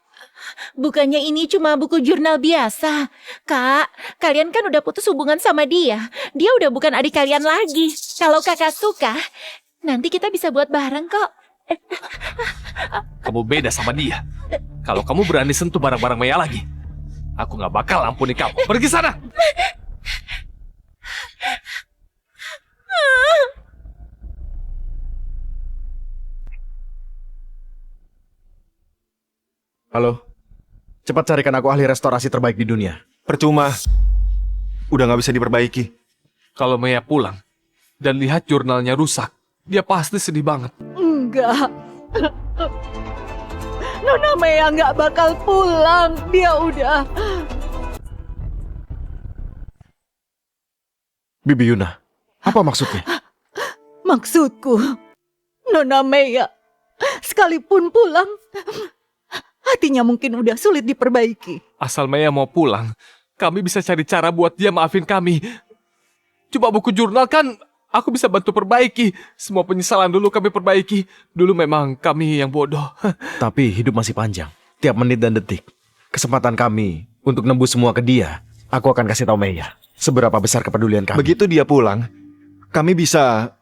Bukannya ini cuma buku jurnal biasa. Kak, kalian kan udah putus hubungan sama dia. Dia udah bukan adik kalian lagi. Kalau kakak suka, nanti kita bisa buat bareng kok. Kamu beda sama dia. Kalau kamu berani sentuh barang-barang Mea lagi, aku gak bakal ampuni kamu. Pergi sana! Halo, cepat carikan aku ahli restorasi terbaik di dunia. Percuma. Udah gak bisa diperbaiki. Kalau Mea pulang dan lihat jurnalnya rusak, dia pasti sedih banget. Enggak. Nona Meya nggak bakal pulang. Dia udah. Bibi Yuna, apa maksudnya? Maksudku, Nona Meya, sekalipun pulang, hatinya mungkin udah sulit diperbaiki. Asal Mea mau pulang, kami bisa cari cara buat dia maafin kami. Coba buku jurnal kan aku bisa bantu perbaiki. Semua penyesalan dulu kami perbaiki. Dulu memang kami yang bodoh. Tapi hidup masih panjang. Tiap menit dan detik. Kesempatan kami untuk nembus semua ke dia. Aku akan kasih tahu Meya seberapa besar kepedulian kami. Begitu dia pulang, kami bisa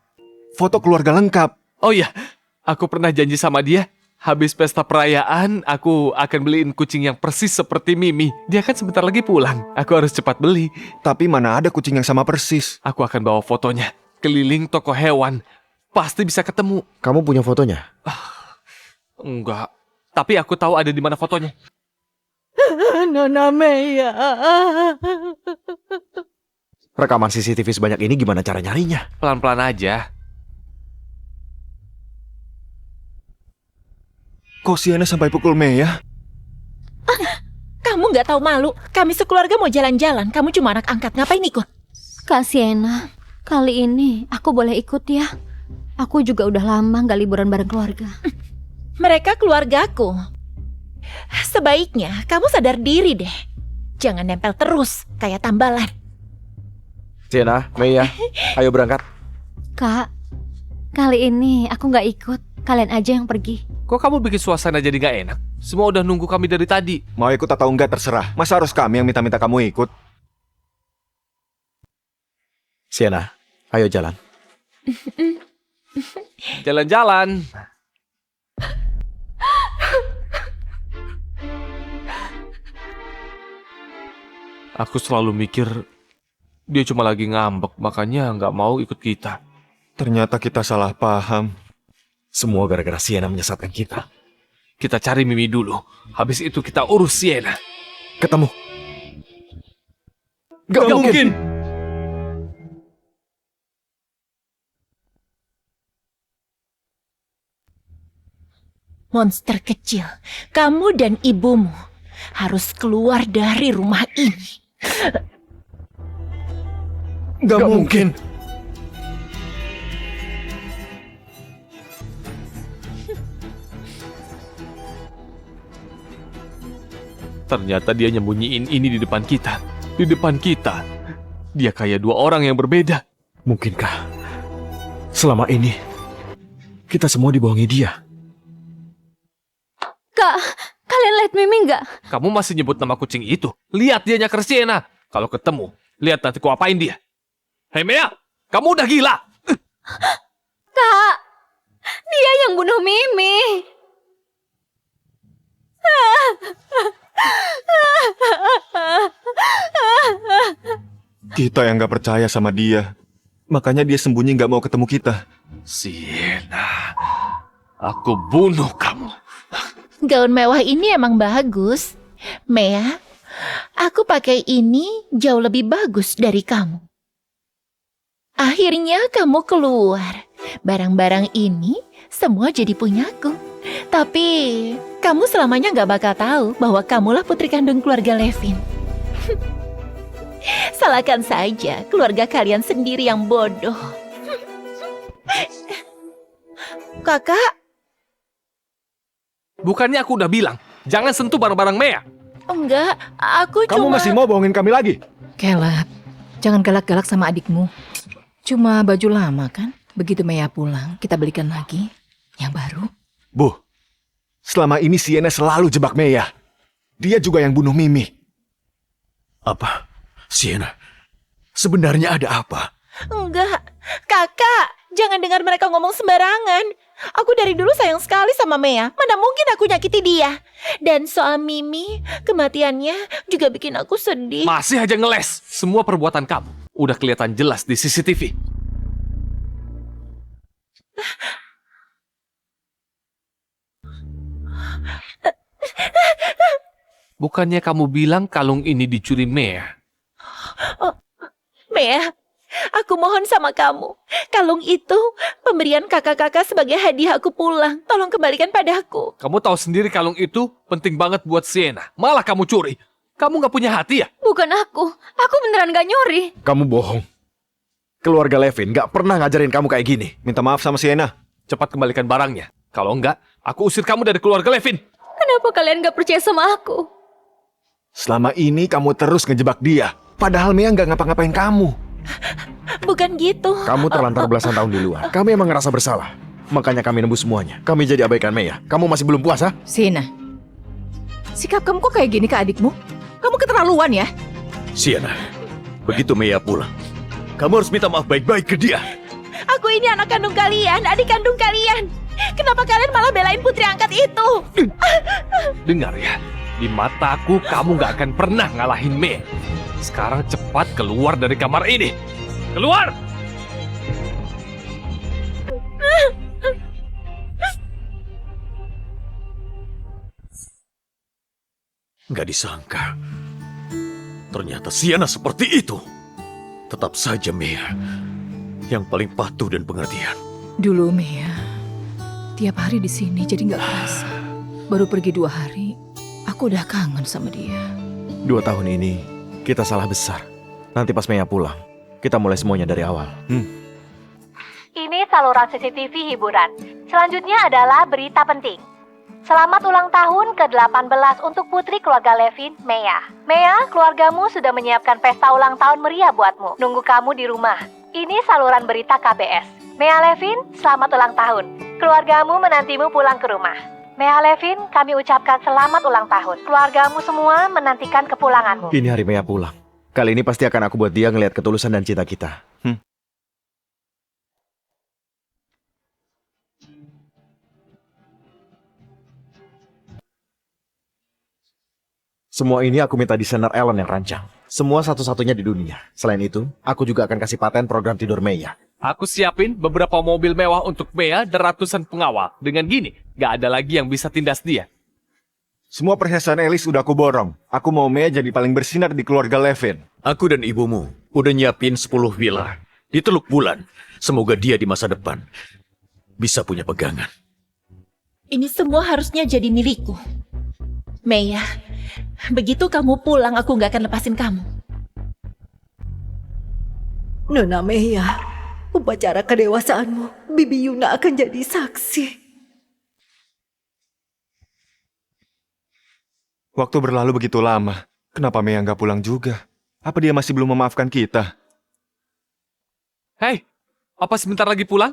foto keluarga lengkap. Oh iya, aku pernah janji sama dia. Habis pesta perayaan, aku akan beliin kucing yang persis seperti Mimi. Dia kan sebentar lagi pulang. Aku harus cepat beli. Tapi mana ada kucing yang sama persis? Aku akan bawa fotonya keliling toko hewan. Pasti bisa ketemu. Kamu punya fotonya? Enggak. Tapi aku tahu ada di mana fotonya. Nona Meya. Rekaman CCTV sebanyak ini gimana cara nyarinya? Pelan-pelan aja. Kok Sienna sampai pukul Mea? Kamu nggak tahu malu? Kami sekeluarga mau jalan-jalan. Kamu cuma anak angkat. Ngapain ikut? Kak Sienna, kali ini aku boleh ikut ya? Aku juga udah lama nggak liburan bareng keluarga. Mereka keluargaku. Sebaiknya kamu sadar diri deh. Jangan nempel terus kayak tambalan. Sienna, Meya, ayo berangkat. Kak, kali ini aku nggak ikut. Kalian aja yang pergi. Kok kamu bikin suasana jadi nggak enak? Semua udah nunggu kami dari tadi. Mau ikut atau enggak terserah. Masa harus kami yang minta-minta kamu ikut? Sienna, ayo jalan. Jalan-jalan. Aku selalu mikir dia cuma lagi ngambek, makanya nggak mau ikut kita. Ternyata kita salah paham. Semua gara-gara Sienna menyesatkan kita. Kita cari Mimi dulu. Habis itu kita urus Sienna. Ketemu. Gak mungkin. Monster kecil, kamu dan ibumu harus keluar dari rumah ini. Gak mungkin. Ternyata dia nyembunyiin ini di depan kita. Di depan kita. Dia kayak dua orang yang berbeda. Mungkinkah selama ini kita semua dibohongi dia? Kak, kalian lihat Mimi nggak? Kamu masih nyebut nama kucing itu? Lihat dia nyakar Sienna. Kalau ketemu, lihat nanti ku apain dia. Hei Mea, kamu udah gila. Kak, dia yang bunuh Mimi. Kita yang gak percaya sama dia. Makanya dia sembunyi gak mau ketemu kita. Sienna, aku bunuh kamu. Gaun mewah ini emang bagus. Mea, aku pakai ini jauh lebih bagus dari kamu. Akhirnya kamu keluar. Barang-barang ini semua jadi punyaku. Tapi kamu selamanya gak bakal tahu bahwa kamulah putri kandung keluarga Levin. Salahkan saja keluarga kalian sendiri yang bodoh. Kakak? Bukannya aku udah bilang, jangan sentuh barang-barang Mea. Enggak, aku Kamu cuma... masih mau bohongin kami lagi? Caleb, jangan galak-galak sama adikmu. Cuma baju lama kan? Begitu Mea pulang, kita belikan lagi yang baru. Bu, selama ini Sienna selalu jebak Mea. Dia juga yang bunuh Mimi. Apa? Sienna, sebenarnya ada apa? Enggak, kakak, jangan dengar mereka ngomong sembarangan. Aku dari dulu sayang sekali sama Mea, mana mungkin aku nyakiti dia. Dan soal Mimi, kematiannya juga bikin aku sedih. Masih aja ngeles. Semua perbuatan kamu udah kelihatan jelas di CCTV. Bukannya kamu bilang kalung ini dicuri Mea? Oh, Mea, aku mohon sama kamu. Kalung itu pemberian kakak-kakak sebagai hadiah aku pulang. Tolong kembalikan padaku. Kamu tahu sendiri kalung itu penting banget buat Sienna. Malah kamu curi. Kamu gak punya hati ya? Bukan aku beneran gak nyuri. Kamu bohong. Keluarga Levin gak pernah ngajarin kamu kayak gini. Minta maaf sama Sienna. Cepat kembalikan barangnya. Kalau enggak, aku usir kamu dari keluarga Levin. Kenapa kalian gak percaya sama aku? Selama ini kamu terus ngejebak dia. Padahal Mea nggak ngapa-ngapain kamu. Bukan gitu. Kamu terlantar belasan tahun di luar. Kami emang ngerasa bersalah. Makanya kami nembus semuanya. Kami jadi abaikan Mea. Kamu masih belum puas, ha? Sienna, sikap kamu kok kayak gini ke adikmu? Kamu keterlaluan ya? Sienna, begitu Mea pulang, kamu harus minta maaf baik-baik ke dia. Aku ini anak kandung kalian, adik kandung kalian. Kenapa kalian malah belain putri angkat itu? Dengar ya, di mataku kamu gak akan pernah ngalahin Mea. Sekarang cepat keluar dari kamar ini. Keluar! Nggak disangka. Ternyata Sienna seperti itu. Tetap saja Mea yang paling patuh dan pengertian. Dulu Mea, tiap hari di sini jadi nggak kerasa. Baru pergi 2 hari, aku udah kangen sama dia. 2 tahun ini kita salah besar. Nanti pas Mea pulang, kita mulai semuanya dari awal. Ini saluran CCTV hiburan. Selanjutnya adalah berita penting. Selamat ulang tahun ke-18 untuk putri keluarga Levin, Mea. Mea, keluargamu sudah menyiapkan pesta ulang tahun meriah buatmu. Nunggu kamu di rumah. Ini saluran berita KBS. Mea Levin, selamat ulang tahun. Keluargamu menantimu pulang ke rumah. Mea Levin, kami ucapkan selamat ulang tahun. Keluargamu semua menantikan kepulanganmu. Ini hari Mea pulang. Kali ini pasti akan aku buat dia ngelihat ketulusan dan cinta kita. Semua ini aku minta desainer Ellen yang rancang. Semua satu-satunya di dunia. Selain itu, aku juga akan kasih paten program tidur Mea. Aku siapin beberapa mobil mewah untuk Mea dan ratusan pengawal. Dengan gini, gak ada lagi yang bisa tindas dia. Semua perhiasan Elis udah aku borong. Aku mau Mea jadi paling bersinar di keluarga Levin. Aku dan ibumu udah nyiapin 10 villa di Teluk Bulan. Semoga dia di masa depan bisa punya pegangan. Ini semua harusnya jadi milikku. Mea, begitu kamu pulang aku nggak akan lepasin kamu. Nona Mea, upacara kedewasaanmu, Bibi Yuna akan jadi saksi. Waktu berlalu begitu lama. Kenapa Mea nggak pulang juga? Apa dia masih belum memaafkan kita? Hei, apa sebentar lagi pulang?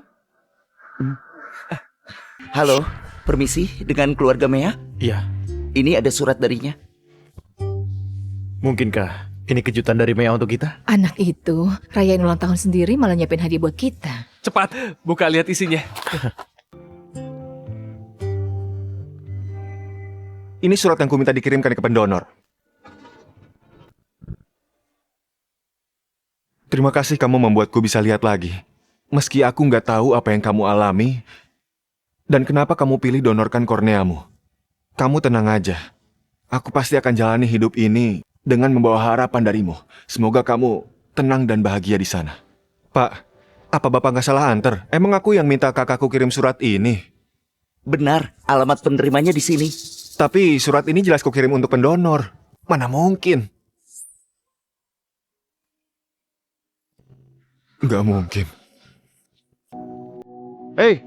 Halo, permisi dengan keluarga Mea? Iya. Ini ada surat darinya. Mungkinkah ini kejutan dari Mea untuk kita? Anak itu rayain ulang tahun sendiri malah nyiapin hadiah buat kita. Cepat, buka lihat isinya. Ini surat yang kuminta dikirimkan ke pendonor. Terima kasih kamu membuatku bisa lihat lagi. Meski aku nggak tahu apa yang kamu alami dan kenapa kamu pilih donorkan korneamu. Kamu tenang aja. Aku pasti akan jalani hidup ini dengan membawa harapan darimu. Semoga kamu tenang dan bahagia di sana. Pak, apa Bapak nggak salah antar? Emang aku yang minta kakakku kirim surat ini? Benar, alamat penerimanya di sini. Tapi surat ini jelas kukirim untuk pendonor. Mana mungkin? Nggak mungkin. Hei!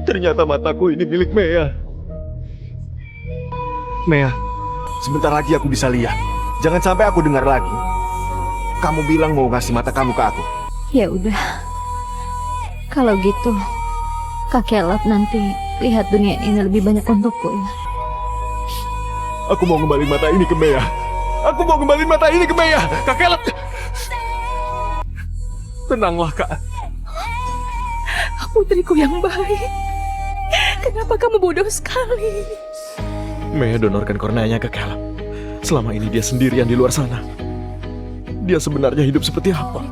Ternyata mataku ini milik Mea. Mea, sebentar lagi aku bisa lihat. Jangan sampai aku dengar lagi kamu bilang mau ngasih mata kamu ke aku. Ya udah. Kalau gitu, Kak Caleb nanti lihat dunia ini lebih banyak untukku ya. Aku mau ngembaliin mata ini ke Mea. Aku mau ngembaliin mata ini ke Mea. Kak Caleb. Tenanglah, Kak. Putriku yang baik. Kenapa kamu bodoh sekali? Mea donorkan korneanya ke Caleb. Selama ini dia sendirian di luar sana. Dia sebenarnya hidup seperti apa?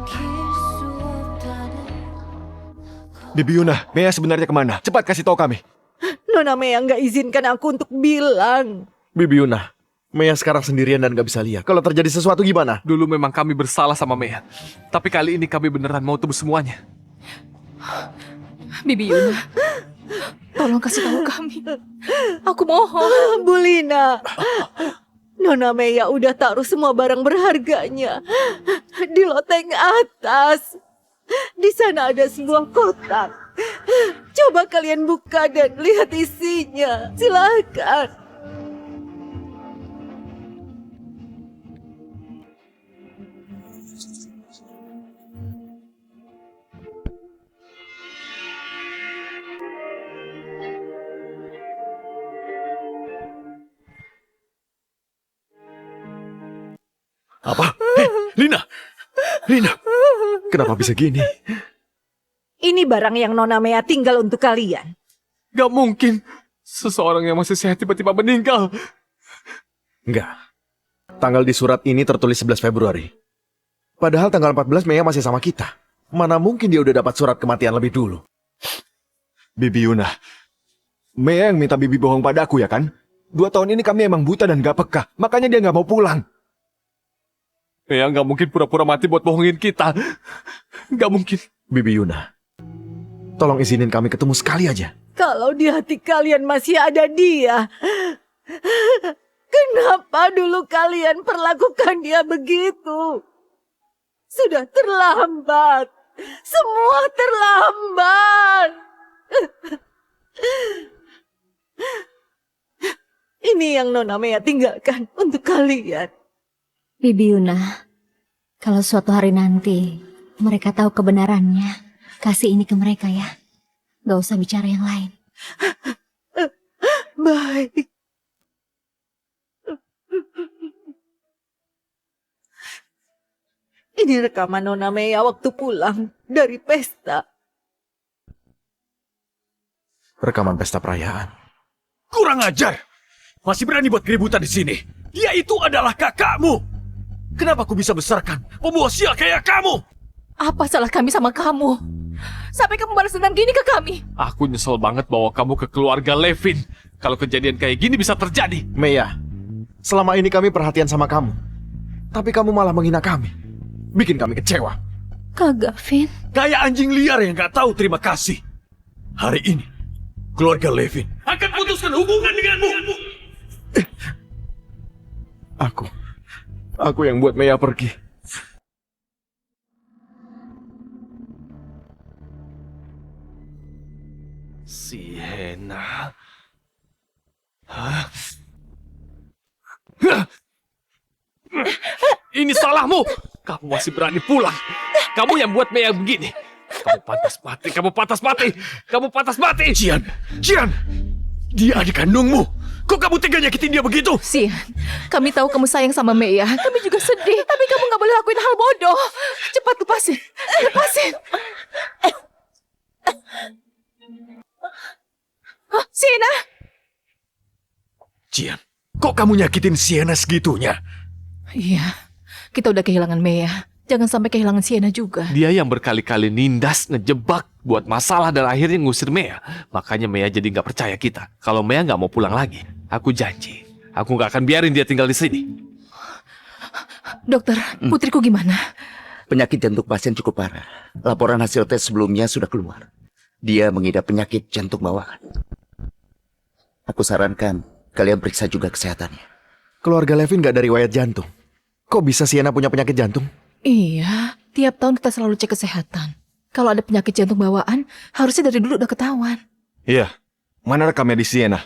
Bibi Yuna, Mea sebenarnya kemana? Cepat kasih tahu kami. Nona Mea nggak izinkan aku untuk bilang. Bibi Yuna, Mea sekarang sendirian dan gak bisa lihat. Kalau terjadi sesuatu gimana? Dulu memang kami bersalah sama Mea. Tapi kali ini kami beneran mau tebus semuanya. Bibi Yuna, tolong kasih tahu kami. Aku mohon. Bu Lina, Nona Mea udah taruh semua barang berharganya di loteng atas. Di sana ada sebuah kotak. Coba kalian buka dan lihat isinya. Silakan. Apa? Hei, Lina! Lina! Kenapa bisa gini? Ini barang yang Nona Mea tinggal untuk kalian. Gak mungkin. Seseorang yang masih sehat tiba-tiba meninggal. Enggak. Tanggal di surat ini tertulis 11 Februari. Padahal tanggal 14 Mea masih sama kita. Mana mungkin dia udah dapat surat kematian lebih dulu. Bibi Yuna, Mea yang minta Bibi bohong padaku ya kan? 2 tahun ini kami emang buta dan gak peka, makanya dia gak mau pulang. Mea gak mungkin pura-pura mati buat bohongin kita. Gak mungkin. Bibi Yuna, tolong izinin kami ketemu sekali aja. Kalau di hati kalian masih ada dia, kenapa dulu kalian perlakukan dia begitu? Sudah terlambat. Semua terlambat. Ini yang Nona Mea tinggalkan untuk kalian. Bibi Yuna, kalau suatu hari nanti mereka tahu kebenarannya, kasih ini ke mereka ya. Gak usah bicara yang lain. Baik. Ini rekaman Nona Mea waktu pulang dari pesta. Rekaman pesta perayaan. Kurang ajar! Masih berani buat keributan di sini. Dia itu adalah kakakmu. Kenapa aku bisa besarkan pembawa sial kayak kamu? Apa salah kami sama kamu? Sampai kamu balas dendam gini ke kami. Aku nyesel banget bawa kamu ke keluarga Levin. Kalau kejadian kayak gini bisa terjadi. Mea, selama ini kami perhatian sama kamu. Tapi kamu malah menghina kami. Bikin kami kecewa. Kak Gavin. Kayak anjing liar yang gak tahu terima kasih. Hari ini, keluarga Levin akan putuskan hubungan denganmu. Aku yang buat Mea pergi. Sienna. Ini salahmu. Kamu masih berani pulang. Kamu yang buat Mea begini. Kamu pantas mati, kamu pantas mati. Kamu pantas mati. Cian, dia adik kandungmu. Kok kamu tega nyakitin dia begitu? Sian, kami tahu kamu sayang sama Mea. Kami juga sedih, tapi kamu gak boleh lakuin hal bodoh. Cepat lepasin. Lepasin. Sienna. Cian, kok kamu nyakitin Sienna segitunya? Iya, kita udah kehilangan Mea. Jangan sampai kehilangan Sienna juga. Dia yang berkali-kali nindas, ngejebak, buat masalah dan akhirnya ngusir Mea. Makanya Mea jadi nggak percaya kita. Kalau Mea nggak mau pulang lagi, aku janji, aku nggak akan biarin dia tinggal di sini. Dokter, putriku gimana? Penyakit jantung pasien cukup parah. Laporan hasil tes sebelumnya sudah keluar. Dia mengidap penyakit jantung bawaan. Aku sarankan kalian periksa juga kesehatannya. Keluarga Levin gak ada riwayat jantung. Kok bisa Sienna punya penyakit jantung? Iya, tiap tahun kita selalu cek kesehatan. Kalau ada penyakit jantung bawaan, harusnya dari dulu udah ketahuan. Iya, mana rekamnya di Sienna?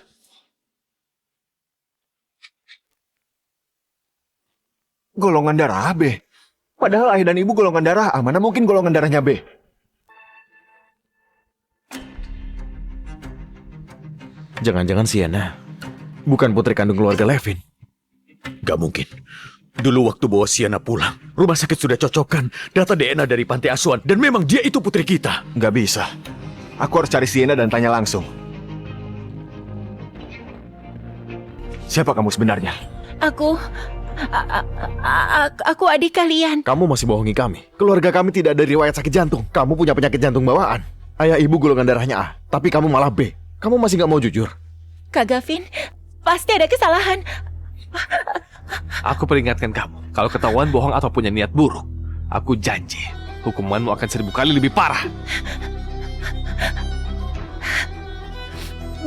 Golongan darah B. Padahal ayah dan ibu golongan darah A, mana mungkin golongan darahnya B? Jangan-jangan Sienna bukan putri kandung keluarga Levin. Gak mungkin. Dulu waktu bawa Sienna pulang, rumah sakit sudah cocokkan data DNA dari panti asuhan dan memang dia itu putri kita. Gak bisa. Aku harus cari Sienna dan tanya langsung. Siapa kamu sebenarnya? Aku adik kalian. Kamu masih bohongi kami. Keluarga kami tidak ada riwayat sakit jantung. Kamu punya penyakit jantung bawaan. Ayah ibu golongan darahnya A, tapi kamu malah B. Kamu masih gak mau jujur? Kak Gavin, pasti ada kesalahan. Aku peringatkan kamu, kalau ketahuan bohong atau punya niat buruk, aku janji, hukumanmu akan 1000 kali lebih parah.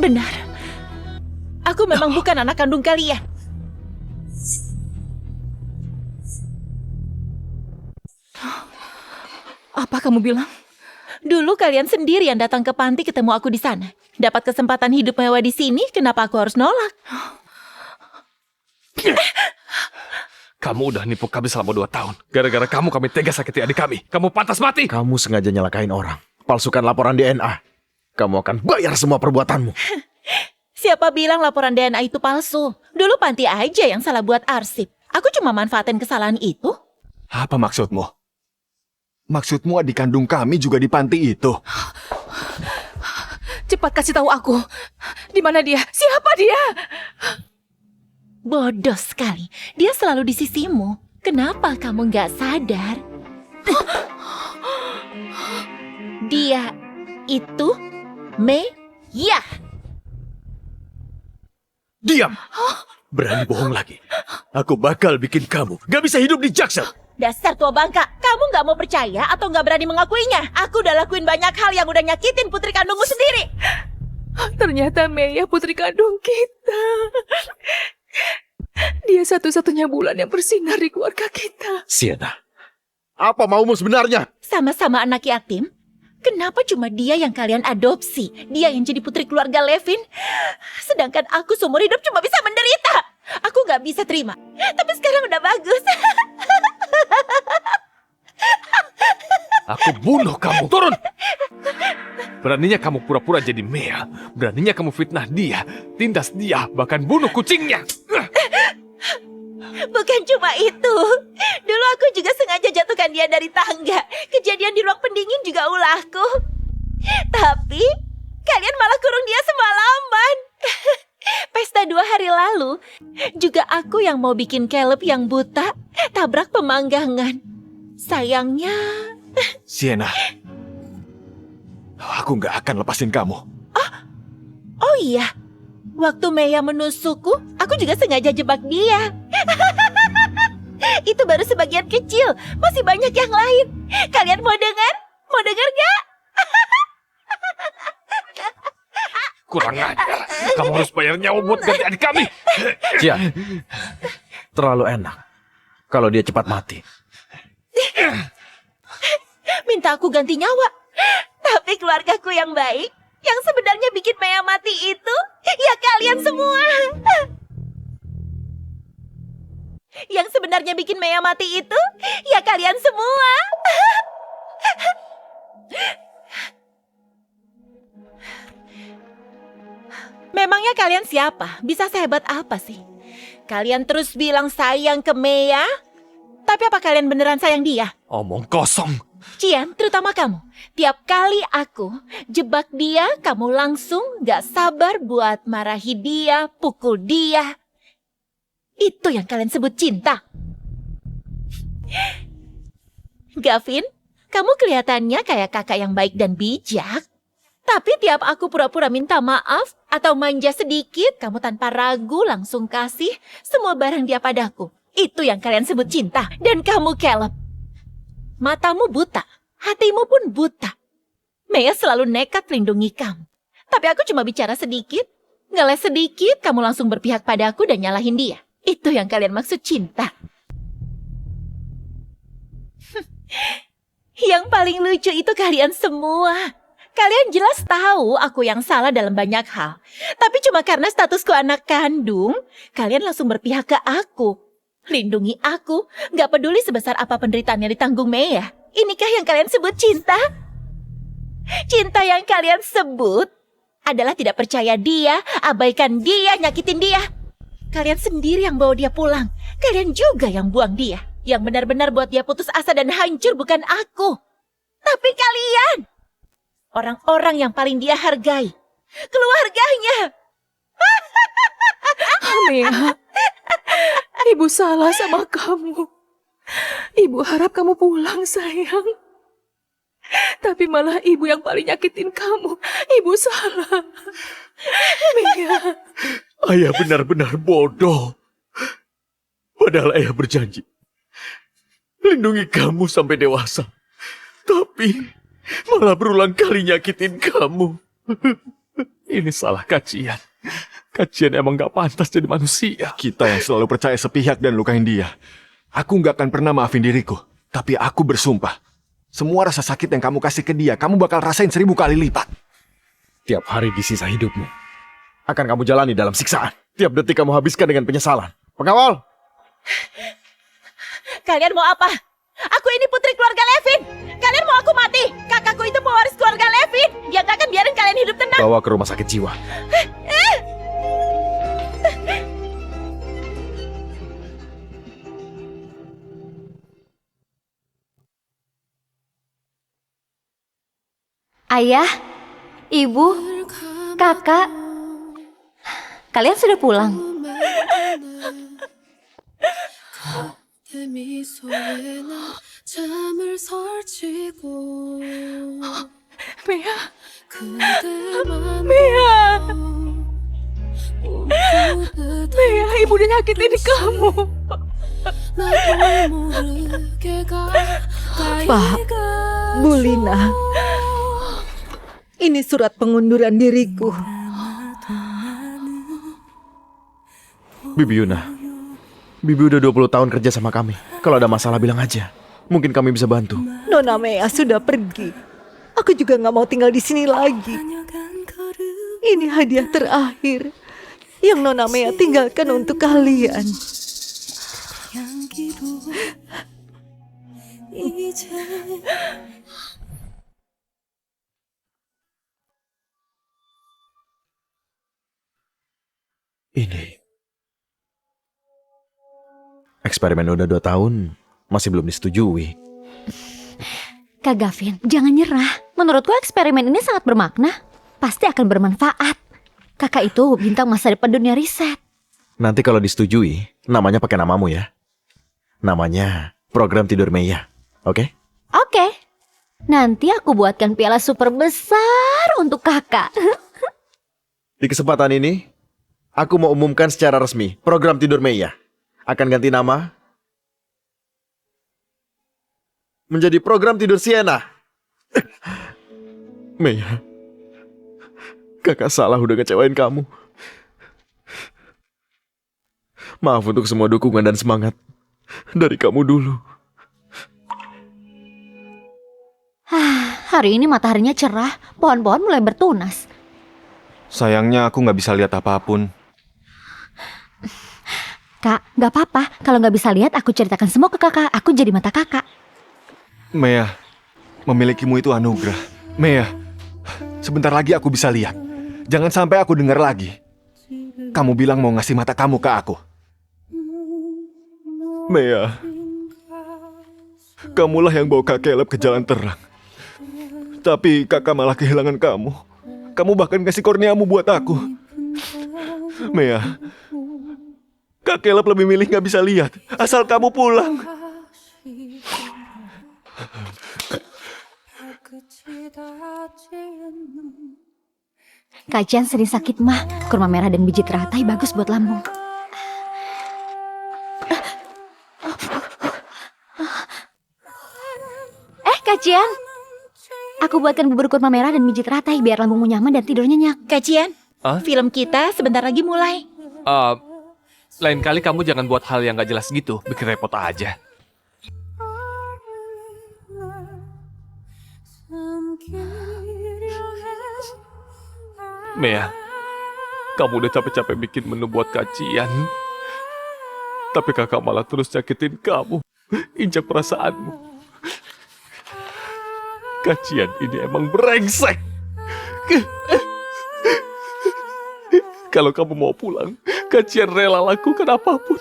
Benar. Aku memang bukan anak kandung kalian. Apa kamu bilang? Dulu kalian sendiri yang datang ke panti ketemu aku di sana. Dapat kesempatan hidup mewah di sini, kenapa aku harus nolak? Kamu udah nipu kami selama 2 tahun. Gara-gara kamu kami tega sakiti adik kami. Kamu pantas mati. Kamu sengaja nyelakain orang. Palsukan laporan DNA. Kamu akan bayar semua perbuatanmu. Siapa bilang laporan DNA itu palsu? Dulu panti aja yang salah buat arsip. Aku cuma manfaatin kesalahan itu. Apa maksudmu? Maksudmu adik kandung kami juga di panti itu? Cepat kasih tahu aku. Di mana dia? Siapa dia? Bodoh sekali. Dia selalu di sisimu. Kenapa kamu nggak sadar? Dia itu Meya. Diam! Berani bohong lagi. Aku bakal bikin kamu gak bisa hidup di Jaksel. Dasar tua bangka, kamu nggak mau percaya atau nggak berani mengakuinya? Aku udah lakuin banyak hal yang udah nyakitin putri kandungmu sendiri. Ternyata Meya putri kandung kita. Dia satu-satunya bulan yang bersinar di keluarga kita. Sienna, apa maumu sebenarnya? Sama-sama anak yatim. Kenapa cuma dia yang kalian adopsi? Dia yang jadi putri keluarga Levin. Sedangkan aku seumur hidup cuma bisa menderita. Aku nggak bisa terima. Tapi sekarang udah bagus. Aku bunuh kamu. Turun! Beraninya kamu pura-pura jadi Meya. Beraninya kamu fitnah dia, tindas dia, bahkan bunuh kucingnya. Bukan cuma itu. Dulu aku juga sengaja jatuhkan dia dari tangga. Kejadian di ruang pendingin juga ulahku. Tapi kalian malah kurung dia semalaman. Pesta 2 hari lalu, juga aku yang mau bikin Caleb yang buta tabrak pemanggangan. Sayangnya... Sienna, aku nggak akan lepasin kamu. Oh iya, waktu Meya menusukku, aku juga sengaja jebak dia. Itu baru sebagian kecil, masih banyak yang lain. Kalian mau dengar? Mau dengar gak? Kurang ajar. Kamu harus bayar nyawa buat ganti adik kami. Cian, terlalu enak kalau dia cepat mati. Minta aku ganti nyawa. Tapi keluargaku yang baik, yang sebenarnya bikin Meya mati itu, ya kalian semua. Yang sebenarnya bikin Meya mati itu, ya kalian semua. Memangnya kalian siapa? Bisa sehebat apa sih? Kalian terus bilang sayang ke Meya, tapi apa kalian beneran sayang dia? Omong kosong. Cian, terutama kamu. Tiap kali aku jebak dia, kamu langsung gak sabar buat marahi dia, pukul dia. Itu yang kalian sebut cinta. Gavin, kamu kelihatannya kayak kakak yang baik dan bijak. Tapi tiap aku pura-pura minta maaf atau manja sedikit, kamu tanpa ragu langsung kasih semua barang dia padaku. Itu yang kalian sebut cinta. Dan kamu, Caleb, matamu buta, hatimu pun buta. Meya selalu nekat lindungi kamu. Tapi aku cuma bicara sedikit, ngeles sedikit, kamu langsung berpihak padaku dan nyalahin dia. Itu yang kalian maksud cinta. Yang paling lucu itu kalian semua. Kalian jelas tahu aku yang salah dalam banyak hal. Tapi cuma karena statusku anak kandung, kalian langsung berpihak ke aku. Lindungi aku, gak peduli sebesar apa penderitaan yang ditanggung Meya. Inikah yang kalian sebut cinta? Cinta yang kalian sebut adalah tidak percaya dia, abaikan dia, nyakitin dia. Kalian sendiri yang bawa dia pulang. Kalian juga yang buang dia. Yang benar-benar buat dia putus asa dan hancur bukan aku. Tapi kalian, orang-orang yang paling dia hargai, keluarganya. Meya, Ibu salah sama kamu. Ibu harap kamu pulang, sayang. Tapi malah ibu yang paling nyakitin kamu. Ibu salah. Meya. ayah benar-benar bodoh. Padahal ayah berjanji lindungi kamu sampai dewasa. Tapi malah berulang kali nyakitin kamu. Ini salah Kacian. Kacian emang gak pantas jadi manusia. Kita yang selalu percaya sepihak dan lukain dia. Aku gak akan pernah maafin diriku. Tapi aku bersumpah, semua rasa sakit yang kamu kasih ke dia, kamu bakal rasain 1000 kali lipat. Tiap hari di sisa hidupmu akan kamu jalani dalam siksaan. Tiap detik kamu habiskan dengan penyesalan. Pengawal! Kalian mau apa? Aku ini putri keluarga Levin. Kalian mau aku mati? Kakakku itu pewaris keluarga Levin. Dia gak akan biarin kalian hidup tenang. Bawa ke rumah sakit jiwa. Ayah, ibu, kakak, kalian sudah pulang? Mea. Mea. Mea, ibu udah nyakitin kamu. Pak, Bu Lina, ini surat pengunduran diriku. Bibi Yuna, Bibi udah 20 tahun kerja sama kami. Kalau ada masalah bilang aja. Mungkin kami bisa bantu. Nona Mea sudah pergi. Aku juga nggak mau tinggal di sini lagi. Ini hadiah terakhir yang Nona Mea tinggalkan untuk kalian. Ini. Eksperimen udah 2 tahun, masih belum disetujui. Kak Gavin, jangan nyerah. Menurutku eksperimen ini sangat bermakna. Pasti akan bermanfaat. Kakak itu bintang masa depan dunia riset. Nanti kalau disetujui, namanya pakai namamu ya. Namanya Program Tidur Meya, oke? Oke. Nanti aku buatkan piala super besar untuk kakak. Di kesempatan ini, aku mau umumkan secara resmi Program Tidur Meya akan ganti nama menjadi Program Tidur Sienna. Meya, kakak salah udah ngecewain kamu. Maaf untuk semua dukungan dan semangat dari kamu dulu. Hari ini mataharinya cerah, pohon-pohon mulai bertunas. Sayangnya aku nggak bisa lihat apapun. Kak, gak apa-apa. Kalau gak bisa lihat, aku ceritakan semua ke kakak. Aku jadi mata kakak. Meya, memilikimu itu anugerah. Meya, sebentar lagi aku bisa lihat. Jangan sampai aku dengar lagi. Kamu bilang mau ngasih mata kamu ke aku. Meya, kamulah yang bawa Kak Caleb ke jalan terang. Tapi kakak malah kehilangan kamu. Kamu bahkan kasih kurniamu buat aku. Meya, Kak Caleb lebih milih gak bisa lihat. Asal kamu pulang. Kak Jan sering sakit mah. Kurma merah dan biji teratai bagus buat lambung. Kak Jan, aku buatkan bubur kurma merah dan biji teratai biar lambungmu nyaman dan tidur nyenyak. Kak Jan, film kita sebentar lagi mulai. Lain kali kamu jangan buat hal yang gak jelas gitu, bikin repot aja. Mea, kamu udah capek-capek bikin menu buat kacian. Tapi kakak malah terus nyakitin kamu, injak perasaanmu. Kacian ini emang brengsek. Kalau kamu mau pulang, Kacian rela lakukan apapun.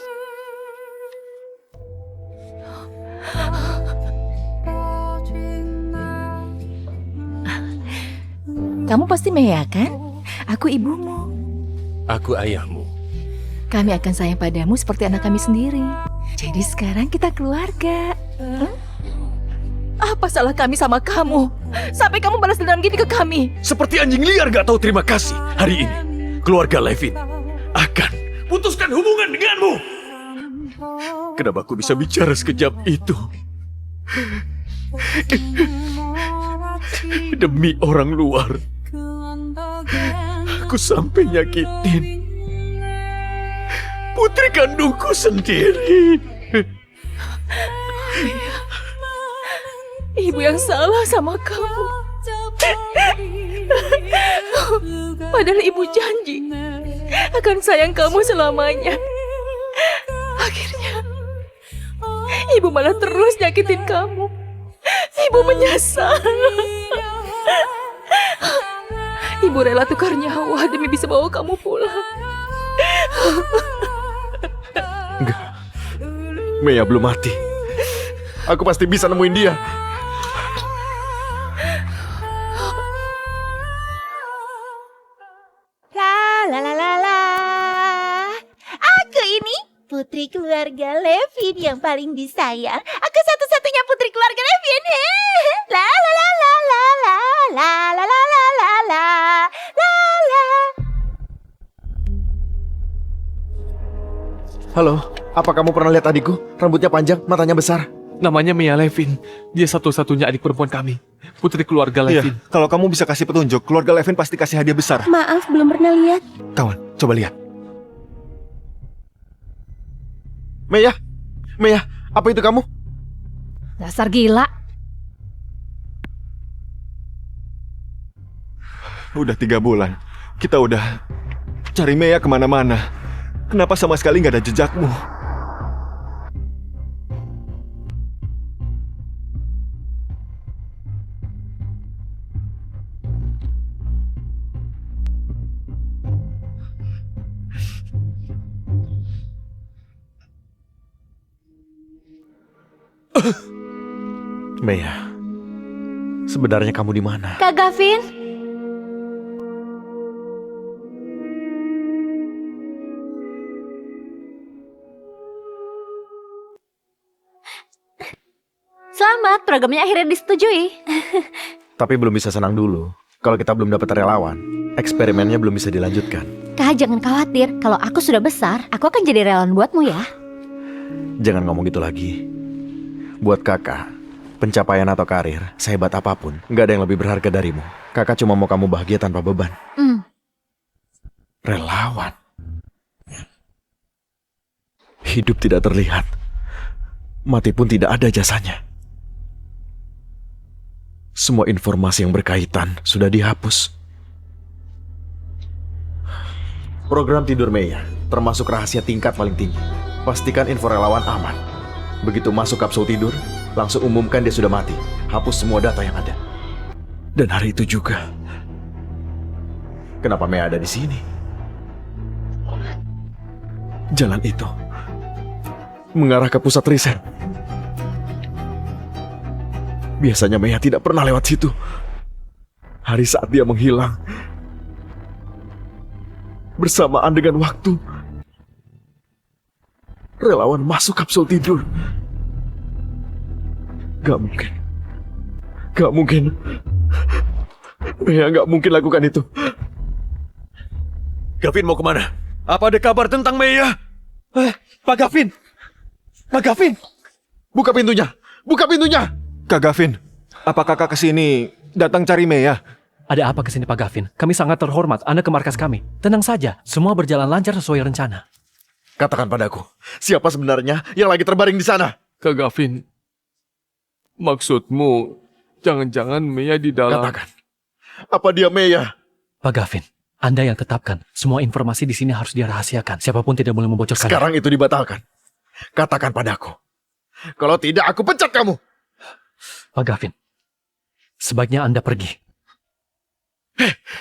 Kamu pasti Mea kan? Aku ibumu. Aku ayahmu. Kami akan sayang padamu seperti anak kami sendiri. Jadi sekarang kita keluarga. Apa salah kami sama kamu? Sampai kamu balas dendam gini ke kami. Seperti anjing liar gak tahu terima kasih. Hari ini, keluarga Levin akan putuskan hubungan denganmu. Kenapa aku bisa bicara sekejap itu? Demi orang luar, aku sampai nyakitin putri kandungku sendiri. Ibu yang salah sama kamu. Padahal ibu janji akan sayang kamu selamanya. Akhirnya ibu malah terus nyakitin kamu. Ibu menyesal. Ibu rela tukar nyawa demi bisa bawa kamu pulang. Enggak, Meya belum mati. Aku pasti bisa nemuin dia. putri keluarga Levin yang paling disayang. Aku satu-satunya putri keluarga Levin. La la la la la la la la la la la la la. Halo, apa kamu pernah lihat adikku? Rambutnya panjang, matanya besar. Namanya Mia Levin. Dia satu-satunya adik perempuan kami. Putri keluarga Levin. Iya, kalau kamu bisa kasih petunjuk, keluarga Levin pasti kasih hadiah besar. Maaf, belum pernah lihat. Kawan, coba lihat. Meya, Meya, apa itu kamu? Dasar gila. Udah 3 bulan. Kita udah cari Meya kemana-mana. Kenapa sama sekali nggak ada jejakmu? Meya, sebenarnya kamu di mana? Kak Gavin. Selamat, programnya akhirnya disetujui. Tapi belum bisa senang dulu. Kalau kita belum dapat relawan, eksperimennya belum bisa dilanjutkan. Kak, jangan khawatir. Kalau aku sudah besar, aku akan jadi relawan buatmu ya. Jangan ngomong gitu lagi. Buat kakak, pencapaian atau karir, sehebat apapun, nggak ada yang lebih berharga darimu. Kakak cuma mau kamu bahagia tanpa beban. Relawan. Hidup tidak terlihat. Mati pun tidak ada jasanya. Semua informasi yang berkaitan sudah dihapus. Program tidur Meya termasuk rahasia tingkat paling tinggi. Pastikan info relawan aman. Begitu masuk kapsul tidur, langsung umumkan dia sudah mati. Hapus semua data yang ada. Dan hari itu juga, kenapa Meya ada di sini? Jalan itu mengarah ke pusat riset. Biasanya Meya tidak pernah lewat situ. Hari saat dia menghilang, bersamaan dengan waktu, relawan masuk kapsul tidur. Gak mungkin. Gak mungkin. Meya gak mungkin lakukan itu. Gavin mau kemana? Apa ada kabar tentang Meya? Pak Gavin! Pak Gavin! Buka pintunya! Buka pintunya! Kak Gavin, apa kakak kesini datang cari Meya? Ada apa kesini Pak Gavin? Kami sangat terhormat. Anda ke markas kami. Tenang saja, semua berjalan lancar sesuai rencana. Katakan padaku, siapa sebenarnya yang lagi terbaring di sana? Kak Gavin, maksudmu jangan-jangan Meya di dalam... Katakan, apa dia Meya? Pak Gavin, Anda yang tetapkan. Semua informasi di sini harus dirahasiakan. Siapapun tidak boleh membocorkan. Sekarang itu dibatalkan. Katakan padaku. Kalau tidak, aku pecat kamu. Pak Gavin, sebaiknya Anda pergi.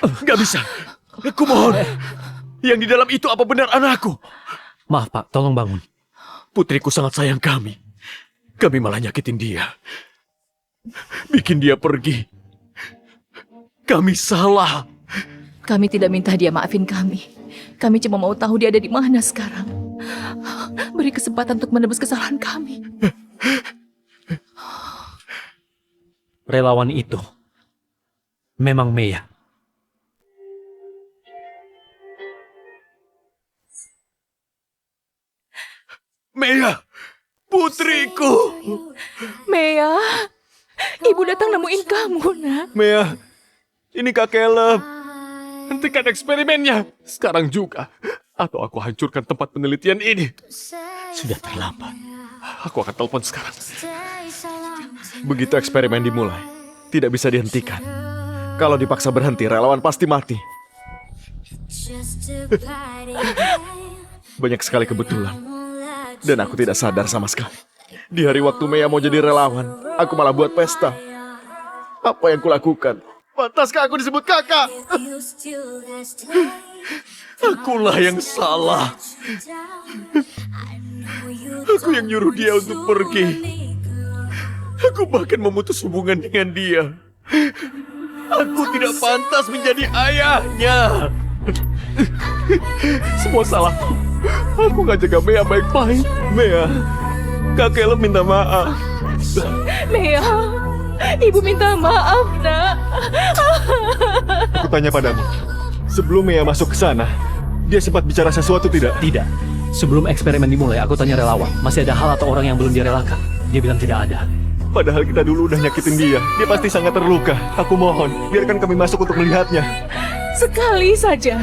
Gak bisa. Aku mohon. Yang di dalam itu apa benar anakku? Maaf Pak, tolong bangun. Putriku sangat sayang kami. Kami malah nyakitin dia. Bikin dia pergi. Kami salah. Kami tidak minta dia maafin kami. Kami cuma mau tahu dia ada di mana sekarang. Beri kesempatan untuk menebus kesalahan kami. Relawan itu memang Meya. Meya, putriku. Meya, ibu datang nemuin kamu, nak. Meya, ini Kak Caleb. Hentikan eksperimennya sekarang juga, atau aku hancurkan tempat penelitian ini. Sudah terlambat. Aku akan telepon sekarang. Begitu eksperimen dimulai, tidak bisa dihentikan. Kalau dipaksa berhenti, relawan pasti mati. Banyak sekali kebetulan. Dan aku tidak sadar sama sekali. Di hari waktu Meya mau jadi relawan, aku malah buat pesta. Apa yang kulakukan? Pantaskah aku disebut kakak? Akulah yang salah. Aku yang nyuruh dia untuk pergi. Aku bahkan memutus hubungan dengan dia. Aku tidak pantas menjadi ayahnya. Semua salahku. Aku nggak jaga Mea baik-baik. Mea, Kak Caleb minta maaf. Mea, ibu minta maaf, nak. Aku tanya padamu, sebelum Mea masuk ke sana, dia sempat bicara sesuatu tidak? Tidak. Sebelum eksperimen dimulai, aku tanya relawan, masih ada hal atau orang yang belum direlakan. Dia bilang tidak ada. Padahal kita dulu udah nyakitin dia. Dia pasti sangat terluka. Aku mohon, biarkan kami masuk untuk melihatnya. Sekali saja.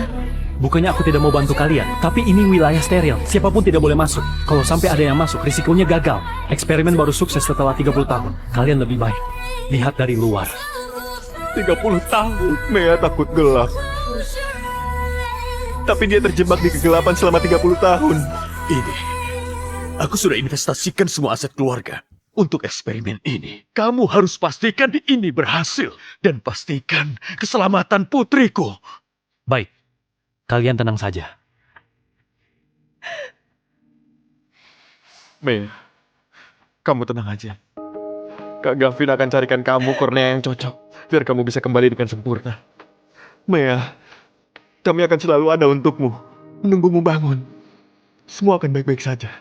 Bukannya aku tidak mau bantu kalian, tapi ini wilayah steril. Siapapun tidak boleh masuk. Kalau sampai ada yang masuk, risikonya gagal. Eksperimen baru sukses setelah 30 tahun. Kalian lebih baik lihat dari luar. 30 tahun. Mea takut gelap. Tapi dia terjebak di kegelapan selama 30 tahun. Ini, aku sudah investasikan semua aset keluarga. Untuk eksperimen ini, kamu harus pastikan ini berhasil. Dan pastikan keselamatan putriku. Baik, kalian tenang saja. Mea, kamu tenang aja. Kak Gavin akan carikan kamu kornea yang cocok. Biar kamu bisa kembali dengan sempurna. Mea, kami akan selalu ada untukmu. Menunggumu bangun. Semua akan baik-baik saja.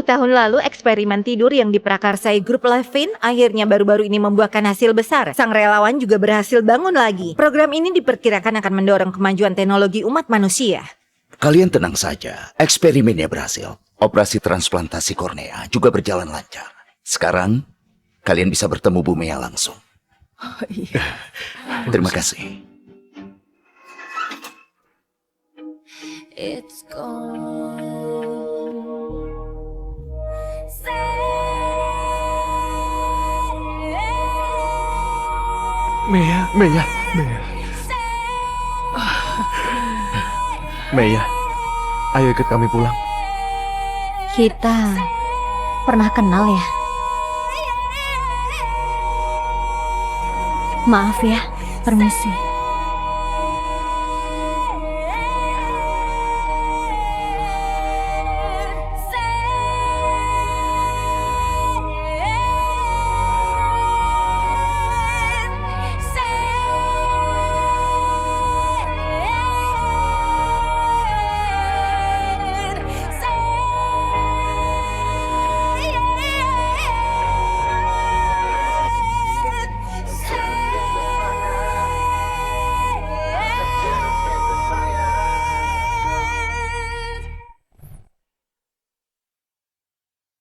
Tahun lalu, eksperimen tidur yang diprakarsai grup Levin akhirnya baru-baru ini membuahkan hasil besar. Sang relawan juga berhasil bangun lagi. Program ini diperkirakan akan mendorong kemajuan teknologi umat manusia. Kalian tenang saja, eksperimennya berhasil. Operasi transplantasi kornea juga berjalan lancar. Sekarang, kalian bisa bertemu Bu Mea langsung. Oh, iya. Terima kasih. It's gone. Mea. Mea, ayo ikut kami pulang. Kita pernah kenal ya? Maaf ya, permisi.